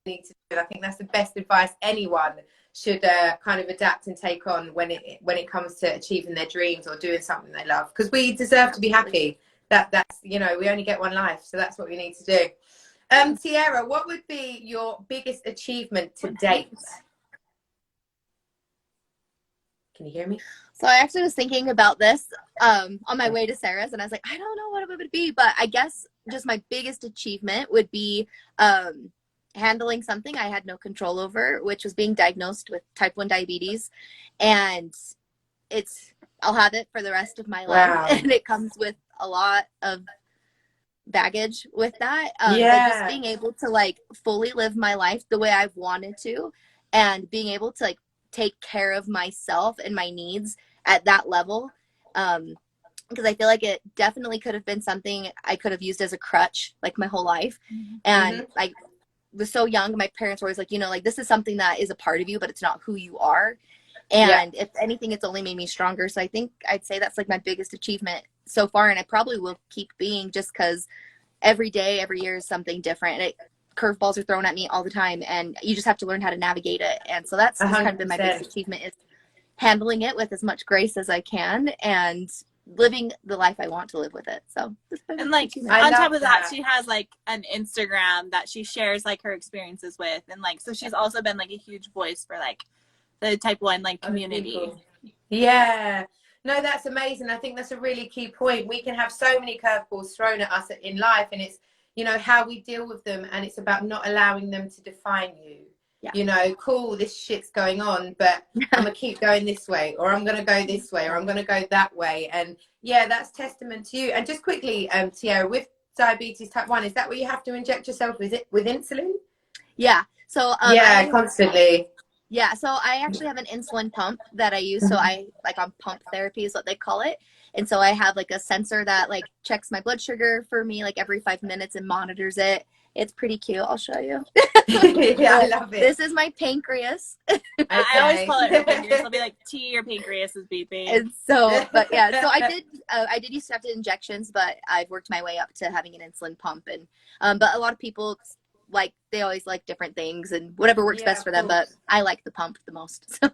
I think that's the best advice anyone should kind of adapt and take on when it comes to achieving their dreams or doing something they love, because we deserve to be happy. That's, you know, we only get one life, so that's what we need to do. Tierra, what would be your biggest achievement to date? Can you hear me? So I actually was thinking about this on my way to Sarah's, and I was like, I don't know what it would be, but I guess just my biggest achievement would be handling something I had no control over, which was being diagnosed with type 1 diabetes. And I'll have it for the rest of my life. And it comes with a lot of baggage with that. But just being able to like fully live my life the way I've wanted to, and being able to like take care of myself and my needs at that level, because I feel like it definitely could have been something I could have used as a crutch like my whole life. And I was so young, my parents were always like, you know, like this is something that is a part of you, but it's not who you are. And if anything, it's only made me stronger. So I think I'd say that's like my biggest achievement so far, and I probably will keep being, just because every day, every year is something different. And curveballs are thrown at me all the time, and you just have to learn how to navigate it. And so that's just kind of been my biggest achievement, is handling it with as much grace as I can and living the life I want to live with it. So, and like on top of that, she has like an Instagram that she shares like her experiences with, and like so she's also been like a huge voice for like the type 1 like community. Yeah, no, that's amazing. I think that's a really key point. We can have so many curveballs thrown at us in life, and it's, you know, how we deal with them, and it's about not allowing them to define you. You know, cool, this shit's going on, but I'm gonna keep going this way, or I'm gonna go this way, or I'm gonna go that way. And yeah, that's testament to you. And just quickly, Tierra, with diabetes type 1, is that what you have to inject yourself with insulin? Yeah. So constantly. Yeah, so I actually have an insulin pump that I use. So I like on pump therapy is what they call it. And so I have like a sensor that like checks my blood sugar for me like every 5 minutes and monitors it. It's pretty cute. I'll show you. Yeah, I love it. This is my pancreas. I always call it her pancreas. I'll be like, T, your pancreas is beeping. And so, but yeah, so I did used to have to injections, but I've worked my way up to having an insulin pump. And but a lot of people, like, they always like different things and whatever works best for them, but I like the pump the most. So.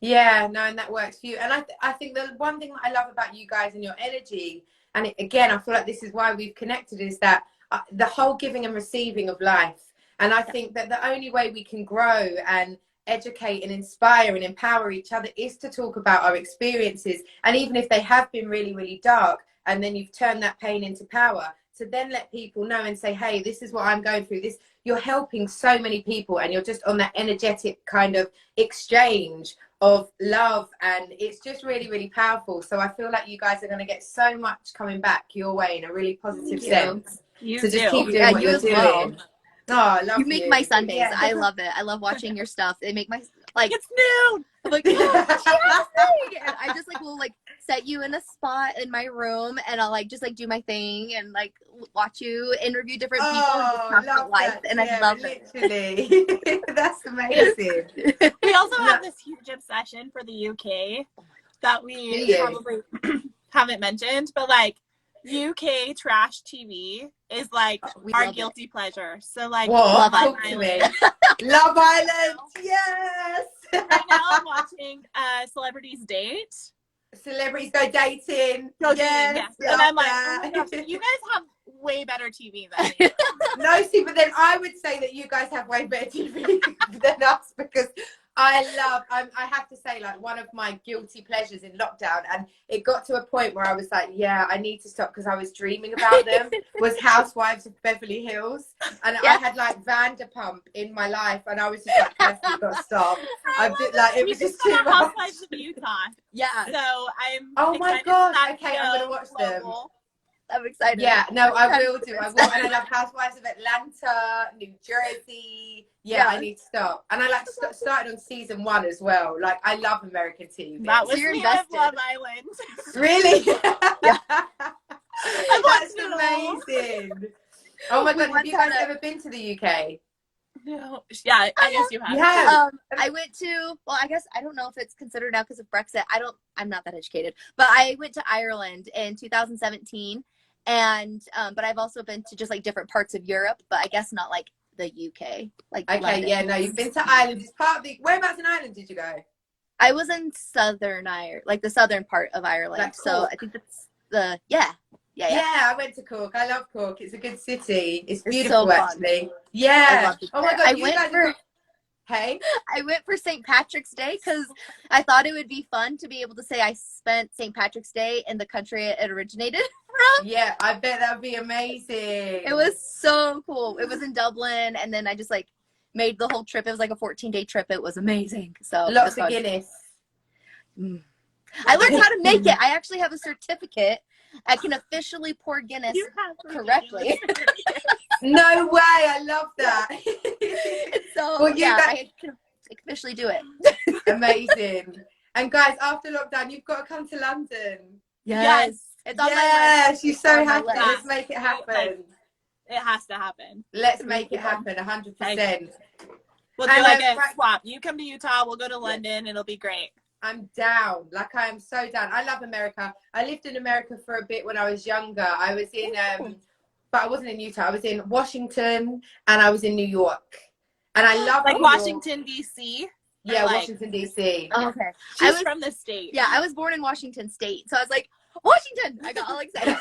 Yeah, no, and that works for you. And I think the one thing that I love about you guys and your energy, and again, I feel like this is why we've connected, is that the whole giving and receiving of life. And I think that the only way we can grow and educate and inspire and empower each other is to talk about our experiences. And even if they have been really, really dark, and then you've turned that pain into power, to then let people know and say, hey, this is what I'm going through. This, you're helping so many people, and you're just on that energetic kind of exchange of love, and it's just really, really powerful. So I feel like you guys are going to get so much coming back your way in a really positive sense. So just keep doing what you're doing. Well. Oh, I love you. Make my Sundays. Yeah. I love it. I love watching your stuff. They make my, like, it's new. I'm like, oh, and I just like will like set you in a spot in my room, and I'll like just like do my thing and like watch you interview different people and just talk about life. And I love literally. It. That's amazing. We also have this huge obsession for the UK that we probably haven't mentioned, but like UK trash TV is like our guilty pleasure. So like Love Island. Love Island, yes. Right now I'm watching Celebrities Date. Celebrities Go Dating. Yes. And I'm like, oh my gosh, you guys have way better TV than me. No, see, but then I would say that you guys have way better TV than us, because I have to say, like, one of my guilty pleasures in lockdown, and it got to a point where I was like, yeah, I need to stop, because I was dreaming about them, was Housewives of Beverly Hills. And I had like Vanderpump in my life, and I was just like, Kirsty, you've got to stop. It was just too much. Housewives of Utah. Yeah. So I'm oh my gosh, okay, I'm gonna watch them. I'm excited. Yeah, no, I will do. I will. And I love Housewives of Atlanta, New Jersey. Yeah, I need to stop. And I like started on season 1 as well. Like, I love American TV. That was me with Love Island. Really? Yeah. That's amazing. Oh my God, have you guys ever been to the UK? No. Yeah, I guess you have. Yeah. I went to, well, I guess I don't know if it's considered now because of Brexit. I'm not that educated, but I went to Ireland in 2017. And but I've also been to just like different parts of Europe, but I guess not like the UK. Like London. Yeah, no, you've been to Ireland. It's part of the, whereabouts in Ireland did you go? I was in Southern Ireland, like the southern part of Ireland. Like so I think that's the Yeah, I went to Cork. I love Cork. It's a good city. It's beautiful, so actually. Yeah. I love it. Oh my God, I went for St. Patrick's Day because I thought it would be fun to be able to say I spent St. Patrick's Day in the country it originated from. Yeah, I bet that would be amazing. It was so cool. It was in Dublin, and then I just like made the whole trip. It was like a 14-day trip. It was amazing. So lots of Guinness. I learned how to make it. I actually have a certificate. I can officially pour Guinness correctly. No way! I love that. So well, I can officially do it. Amazing. And guys, after lockdown, you've got to come to London. Yes. It's on my Yeah, list. she's It's so on my happy. list. Let's make it happen. It has to happen. Let's make it happen, 100%. We'll do And, like a right- swap. You come to Utah, we'll go to London. It'll be great. I'm down. Like, I am so down. I love America. I lived in America for a bit when I was younger. I was in, but I wasn't in Utah. I was in Washington and I was in New York. And I love like New Washington, York. D.C. Yeah, like, Washington, D.C. Oh, okay. She's from the state. Yeah, I was born in Washington State. So I was like, Washington! I got all excited.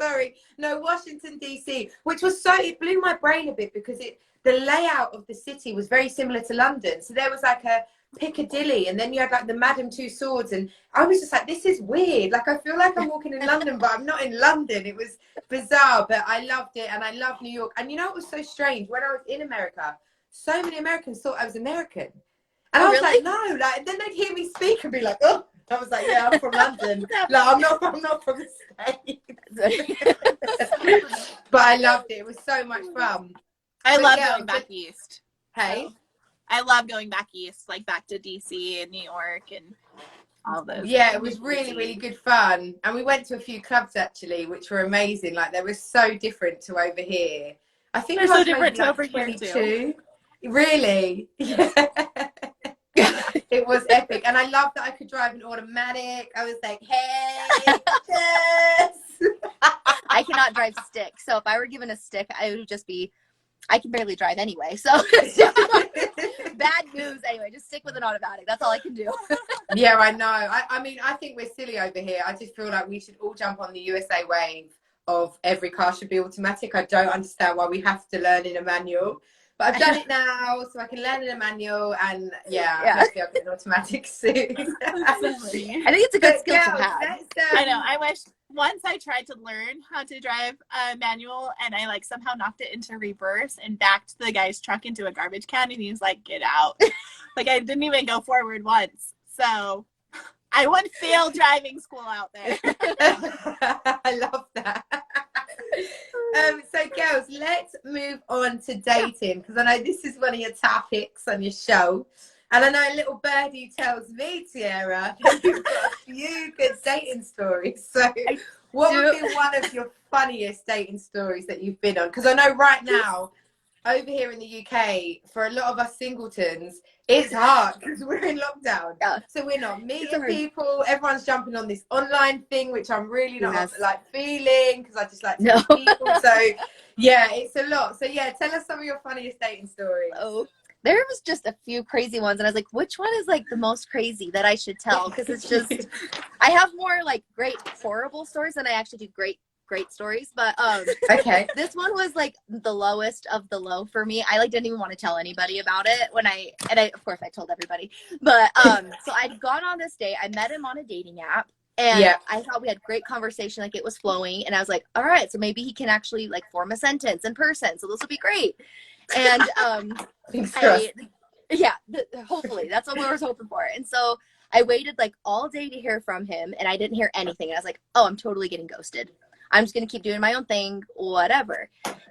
Sorry. No, Washington, D.C., which was so, it blew my brain a bit because the layout of the city was very similar to London. So there was like a Piccadilly and then you had like the Madame Tussauds, and I was just like, this is weird. Like, I feel like I'm walking in London, but I'm not in London. It was bizarre, but I loved it, and I love New York. And you know what was so strange? When I was in America, so many Americans thought I was American. And I was really? like, no, like, and then they'd hear me speak and be like, oh, I was like, yeah, I'm from London. Like, I'm not from the States. But I loved it. It was so much fun. I But love yeah, going back east. Hey? So, I love going back east, like back to DC and New York and all those. Yeah, it was really, really good fun. And we went to a few clubs actually, which were amazing. Like, they were so different to over here. I think They're I was so different maybe to like over here 22. too. Really? Yeah. It was epic. And I loved that I could drive an automatic. I was like, hey, yes. I cannot drive stick. So if I were given a stick, I would just be, I can barely drive anyway. So bad news anyway. Just stick with an automatic. That's all I can do. Yeah, I know. I mean, I think we're silly over here. I just feel like we should all jump on the USA wave of every car should be automatic. I don't understand why we have to learn in a manual. But I've done it now, so I can learn in a manual, and hopefully I'll get an automatic soon. I think it's a good skill to have. I know. I wish once I tried to learn how to drive a manual, and I like somehow knocked it into reverse and backed the guy's truck into a garbage can, and he's like, "Get out!" Like, I didn't even go forward once. So I would fail driving school out there. I love that. So girls, let's move on to dating, because I know this is one of your topics on your show, and I know little birdie tells me, Tierra, that you've got a few good dating stories. So what would be one of your funniest dating stories that you've been on? Because I know right now over here in the UK, for a lot of us singletons, it's hard because we're in lockdown. Yeah. So we're not meeting people. Everyone's jumping on this online thing, which I'm really not like feeling, because I just like to meet people. So yeah, it's a lot. So yeah, tell us some of your funniest dating stories. Oh, there was just a few crazy ones, and I was like, which one is like the most crazy that I should tell? Because it's just, I have more like great horrible stories than I actually do great stories, but okay, this one was like the lowest of the low for me. I like didn't even want to tell anybody about it when I of course I told everybody, but so I'd gone on this date. I met him on a dating app, and I thought we had great conversation, like it was flowing, and I was like, all right, so maybe he can actually like form a sentence in person, so this will be great. And hopefully that's what we were hoping for. And so I waited like all day to hear from him, and I didn't hear anything, and I was like, oh, I'm totally getting ghosted. I'm just going to keep doing my own thing, whatever.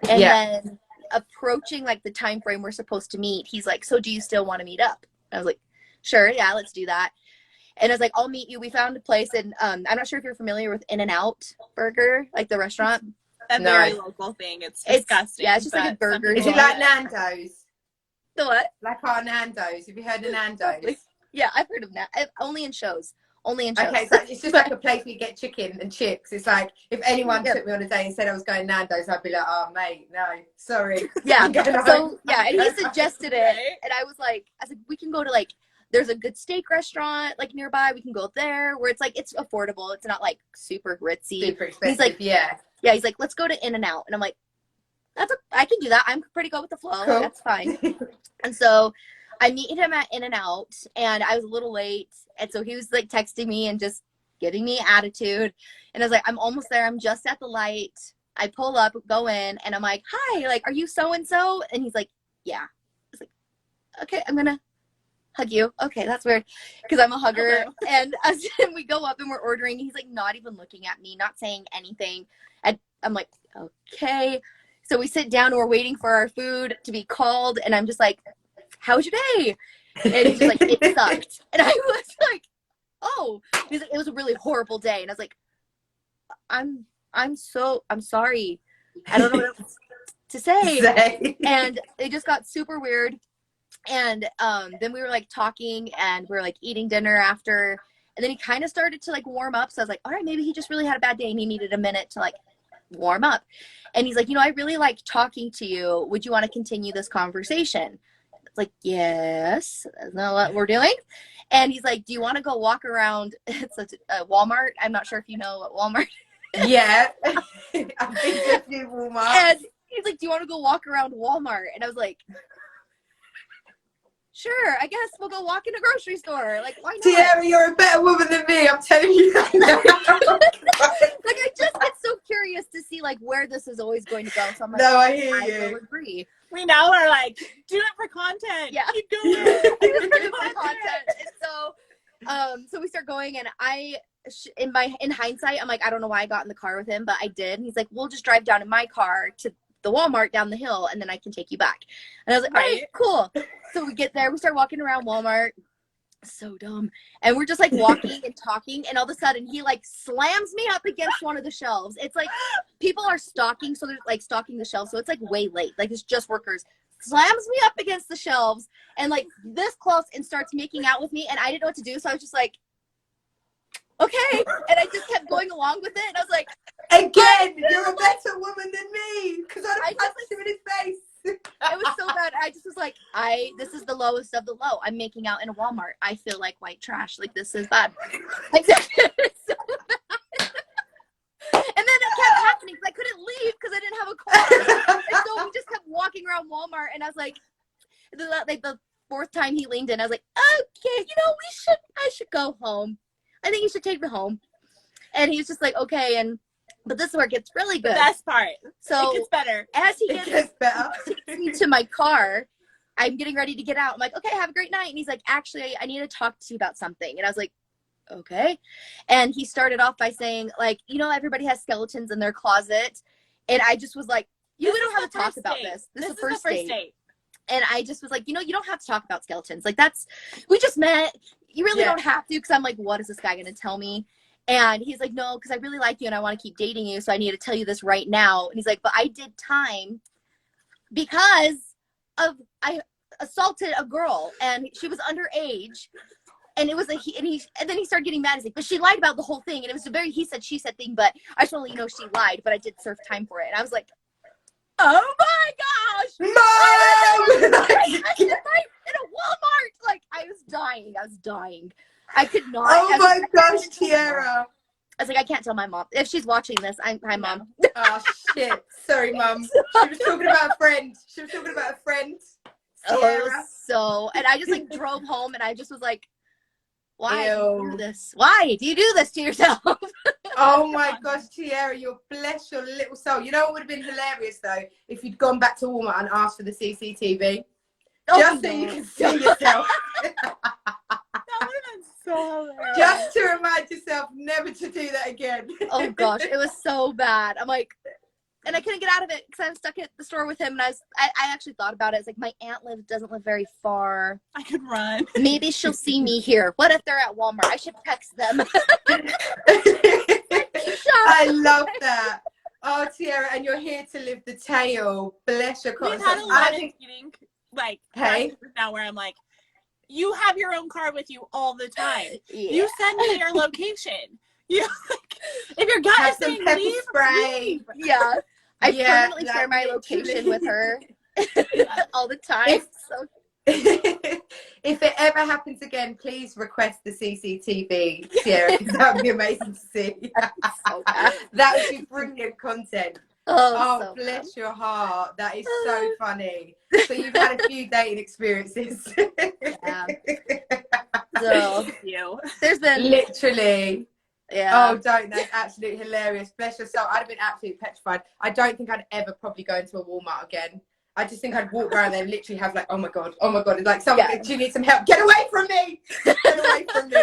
And then approaching like the time frame we're supposed to meet, he's like, so do you still want to meet up? I was like, sure, yeah, let's do that. And I was like, I'll meet you. We found a place, and I'm not sure if you're familiar with In-N-Out Burger, like the restaurant. A very local thing. It's disgusting. Yeah, it's just like a burger. Is it like Nando's? The what? Like our Nando's. Have you heard of Nando's? Yeah, I've heard of that. Only in shows. Okay, so it's just like a place where you get chicken and chips. It's like, if anyone took me on a date and said I was going Nando's, I'd be like, oh, mate, no, sorry. Yeah, so, yeah, and he suggested it, and I was like, we can go to, like, there's a good steak restaurant, like, nearby. We can go there, where it's, like, it's affordable. It's not, like, super ritzy. Super expensive, he's like, yeah, he's like, let's go to In-N-Out. And I'm like, I can do that. I'm pretty good with the flow. Cool. That's fine. And so I meet him at In-N-Out, and I was a little late. And so he was like texting me and just giving me attitude. And I was like, I'm almost there. I'm just at the light. I pull up, go in, and I'm like, hi, like, are you so-and-so? And he's like, yeah. I was like, okay, I'm going to hug you. Okay, that's weird, because I'm a hugger. And we go up and we're ordering. He's like not even looking at me, not saying anything. And I'm like, okay. So we sit down and we're waiting for our food to be called. And I'm just like, how was your day? And he's just like, it sucked. And I was like, oh, he's like, it was a really horrible day. And I was like, I'm sorry. I don't know what else to say. And it just got super weird. And then we were like talking and we were like eating dinner after. And then he kind of started to like warm up. So I was like, all right, maybe he just really had a bad day and he needed a minute to like warm up. And he's like, I really like talking to you. Would you want to continue this conversation? It's like, yes, that's not what we're doing. And he's like, do you want to go walk around? It's a Walmart. I'm not sure if you know what Walmart is. Yeah. I've been to a few Walmart. And he's like, do you want to go walk around Walmart? And I was like, sure, I guess we'll go walk in a grocery store. Like, why not? Tierra, you're a better woman than me. I'm telling you that now. Like, I just get so curious to see like where this is always going to go. So I'm like, no, I hear I you. will agree. We now are like, do it for content. Yeah. Keep doing it. Do it for content. And so we start going, and in hindsight, I'm like, I don't know why I got in the car with him, but I did. And he's like, we'll just drive down in my car to the Walmart down the hill, and then I can take you back. And I was like, all right, cool. So we get there, we start walking around Walmart. So dumb. And we're just like walking and talking, and all of a sudden he like slams me up against one of the shelves. It's like people are stocking, so they're like stocking the shelves, so it's like way late. Like it's just workers. Slams me up against the shelves and like this close and starts making out with me, and I didn't know what to do, so I was just like, okay. And I just kept going along with it, and I was like, again, you're a better woman than me, because I punched him in his face. it was so bad. I just was like, this is the lowest of the low. I'm making out in a Walmart. I feel like white trash. Like, this is bad. Like, so bad. And then it kept happening because I couldn't leave because I didn't have a car. And so we just kept walking around Walmart, and I was like the fourth time he leaned in, I was like, okay, I should go home. I think you should take me home. And he's just like, okay. But this is where it gets really good. The best part. So it gets better. As he gets me to my car, I'm getting ready to get out. I'm like, okay, have a great night. And he's like, actually, I need to talk to you about something. And I was like, okay. And he started off by saying, like, everybody has skeletons in their closet. And I just was like, we don't have to talk about this. This is the first date. And I just was like, you don't have to talk about skeletons. Like, we just met. You really don't have to. Because I'm like, what is this guy going to tell me? And he's like, no, because I really like you and I want to keep dating you. So I need to tell you this right now. And he's like, but I did time because I assaulted a girl and she was underage. And it was like, and then he started getting mad. He's like, but she lied about the whole thing. And it was a very he said, she said thing, but I just want to let you know she lied, but I did serve time for it. And I was like, oh my gosh. Mom! In a Walmart. Like, I was dying. I could not. Oh my gosh, Tierra. I was like, I can't tell my mom. If she's watching this, hi, Mom. Oh, shit. Sorry, Mum. She was talking about a friend. Oh, and I just like drove home, and I just was like, why do you do this? Why do you do this to yourself? Oh my gosh, Tierra, bless your little soul. You know what would have been hilarious, though? If you'd gone back to Walmart and asked for the CCTV. Just so you can see yourself. That would have been so hilarious. Just to remind yourself never to do that again. Oh gosh, it was so bad. I'm like, and I couldn't get out of it because I'm stuck at the store with him. And I actually thought about it. It's like, my aunt doesn't live very far. I could run. Maybe she'll see me here. What if they're at Walmart? I should text them. I love that. Oh, Tierra, and you're here to live the tale. Bless your We've had a lot of meetings, like, now where I'm like, you have your own car with you all the time. Yeah. You send me your location. You if your gut is saying leave, leave. Yeah. I permanently share my location with her all the time. If it ever happens again, please request the CCTV, Sarah, because that would be amazing to see. That would be brilliant content. Oh, bless your heart. That is so funny. So you've had a few dating experiences. Yeah. So there's been literally. Yeah. Oh, that's absolutely hilarious. Bless your soul. I'd have been absolutely petrified. I don't think I'd ever probably go into a Walmart again. I just think I'd walk around there and literally have like, oh my god, it's like, someone, do you need some help? Get away from me! Get away from me!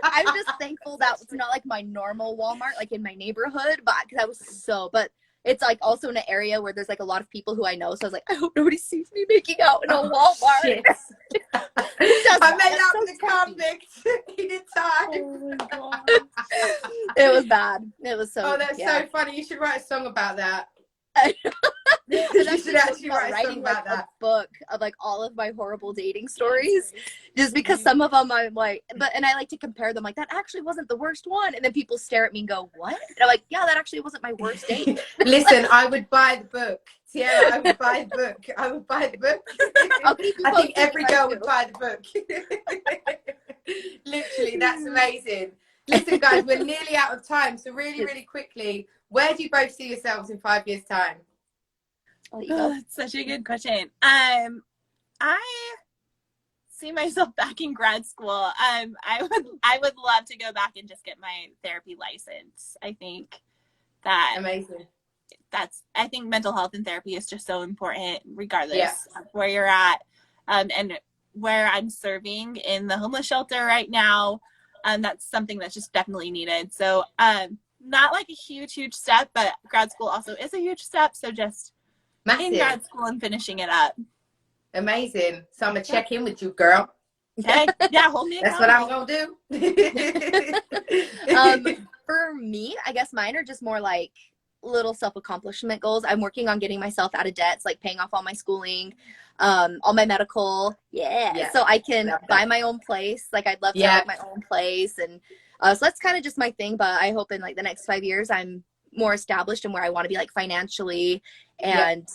I'm just thankful that it's not like my normal Walmart, like in my neighborhood, but because but it's like also in an area where there's like a lot of people who I know. So I was like, I hope nobody sees me making out in a Walmart. Shit. I made out with a convict in a time. Oh my God. It was bad. It was so. Oh, that's so funny. You should write a song about that. You should actually write a song about that. A book of like all of my horrible dating stories, just because some of them I'm like, and I like to compare them, like that actually wasn't the worst one, and then people stare at me and go, what? And I'm like, yeah, that actually wasn't my worst date. Listen, I would buy the book. Tierra, I would buy the book. I would buy the book. I think every girl would buy the book. Literally, that's amazing. Listen, guys, we're nearly out of time, so really, really quickly, where do you both see yourselves in 5 years' time? Oh, that's such a good question. I see myself back in grad school. I would love to go back and just get my therapy license. I think that amazing. I think mental health and therapy is just so important, regardless of where you're at, and where I'm serving in the homeless shelter right now. That's something that's just definitely needed. So, not like a huge step, but grad school also is a huge step. So just massive. In grad school and finishing it up. Amazing. So I'm gonna check in with you, girl. Okay. Yeah, hold me accountable. That's what I'm gonna do. For me, I guess mine are just more like little self-accomplishment goals. I'm working on getting myself out of debts, like paying off all my schooling, all my medical, so I can buy my own place. Like I'd love to have my own place, and so that's kind of just my thing. But I hope in like the next 5 years I'm more established and where I want to be, like financially, and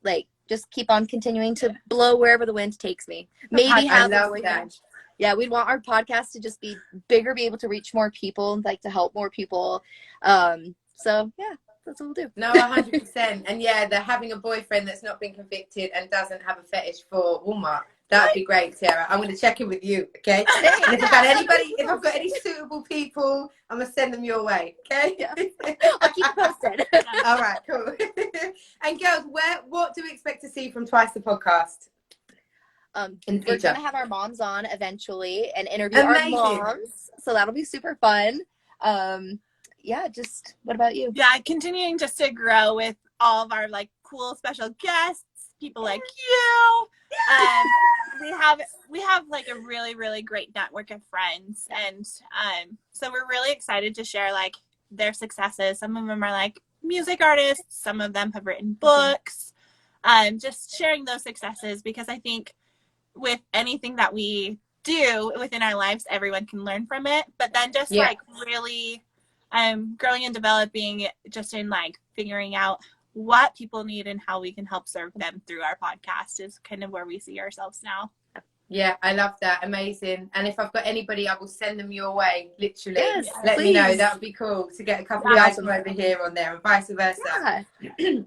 like just keep on continuing to blow wherever the wind takes me. Maybe have a boyfriend. Yeah, we'd want our podcast to just be bigger, be able to reach more people, like to help more people. So yeah, that's what we'll do. No, 100%. And yeah, they're having a boyfriend that's not been convicted and doesn't have a fetish for Walmart. That'd be great, Sarah. I'm going to check in with you, okay? And if I've got any suitable people, I'm going to send them your way, okay? Yeah. I'll keep you posted. All right, cool. And girls, what do we expect to see from Twice the Podcast? We're going to have our moms on eventually and interview our moms. So that'll be super fun. Yeah, just what about you? Yeah, continuing just to grow with all of our like cool special guests, people like you. We have like a really great network of friends, and so we're really excited to share like their successes. Some of them are like music artists, some of them have written books. Just sharing those successes, because I think with anything that we do within our lives, everyone can learn from it. But then just like really growing and developing just in like figuring out what people need and how we can help serve them through our podcast is kind of where we see ourselves now. Yeah, I love that. Amazing. And if I've got anybody, I will send them your way, literally. Yes, let please. me know. That would be cool to get a couple of guys from over here on there and vice versa. Yeah.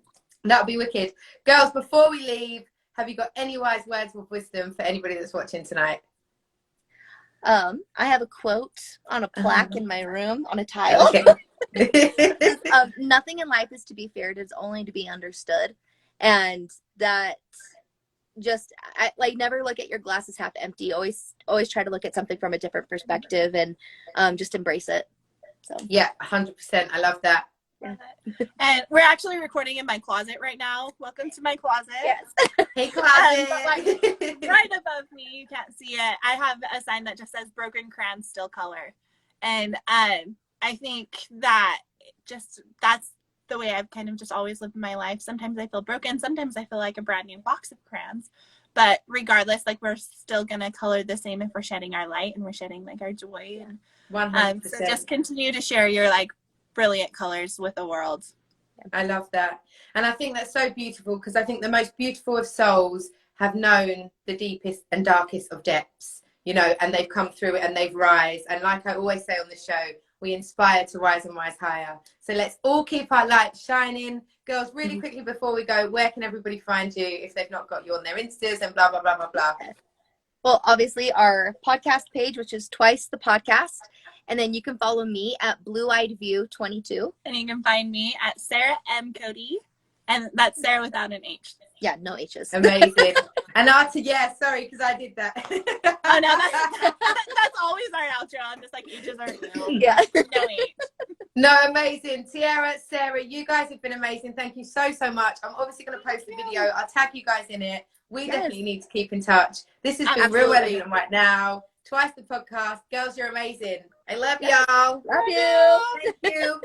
That would be wicked. Girls, before we leave, have you got any wise words of wisdom for anybody that's watching tonight? I have a quote on a plaque in my room on a tile. Okay. Nothing in life is to be feared, it's only to be understood. And that just never look at your glasses half empty. Always try to look at something from a different perspective, and just embrace it. So yeah, 100%. I love that. Yeah. And we're actually recording in my closet right now. Welcome to my closet. Yes. Hey, closet. Right above me, you can't see it, I have a sign that just says broken crayons still color. And I think that that's the way I've kind of just always lived my life. Sometimes I feel broken, sometimes I feel like a brand new box of crayons, but regardless, like we're still gonna color the same if we're shedding our light and we're shedding like our joy. And 100%. So just continue to share your like brilliant colors with the world. I love that. And I think that's so beautiful, because I think the most beautiful of souls have known the deepest and darkest of depths, you know, and they've come through it and they've rise. And like I always say on the show, we inspire to rise and rise higher. So let's all keep our light shining. Girls, really quickly before we go, where can everybody find you if they've not got you on their Instas and blah, blah, blah, blah, blah? Well, obviously our podcast page, which is Twice the Podcast. And then you can follow me at Blue Eyed View 22. And you can find me at Sarah M. Cody. And that's Sarah without an H. Yeah, no H's. Amazing. And yeah, sorry, because I did that. Oh, no, that's always our outro. I'm just like, H's are no. Yeah. No H. No, amazing. Tierra, Sarah, you guys have been amazing. Thank you so, so much. I'm obviously going to post the video. I'll tag you guys in it. We definitely need to keep in touch. This has been Real Elephant right now. Twice the podcast. Girls, you're amazing. I love y'all. Love you. Thank you.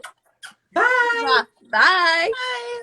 Bye. Bye. Bye.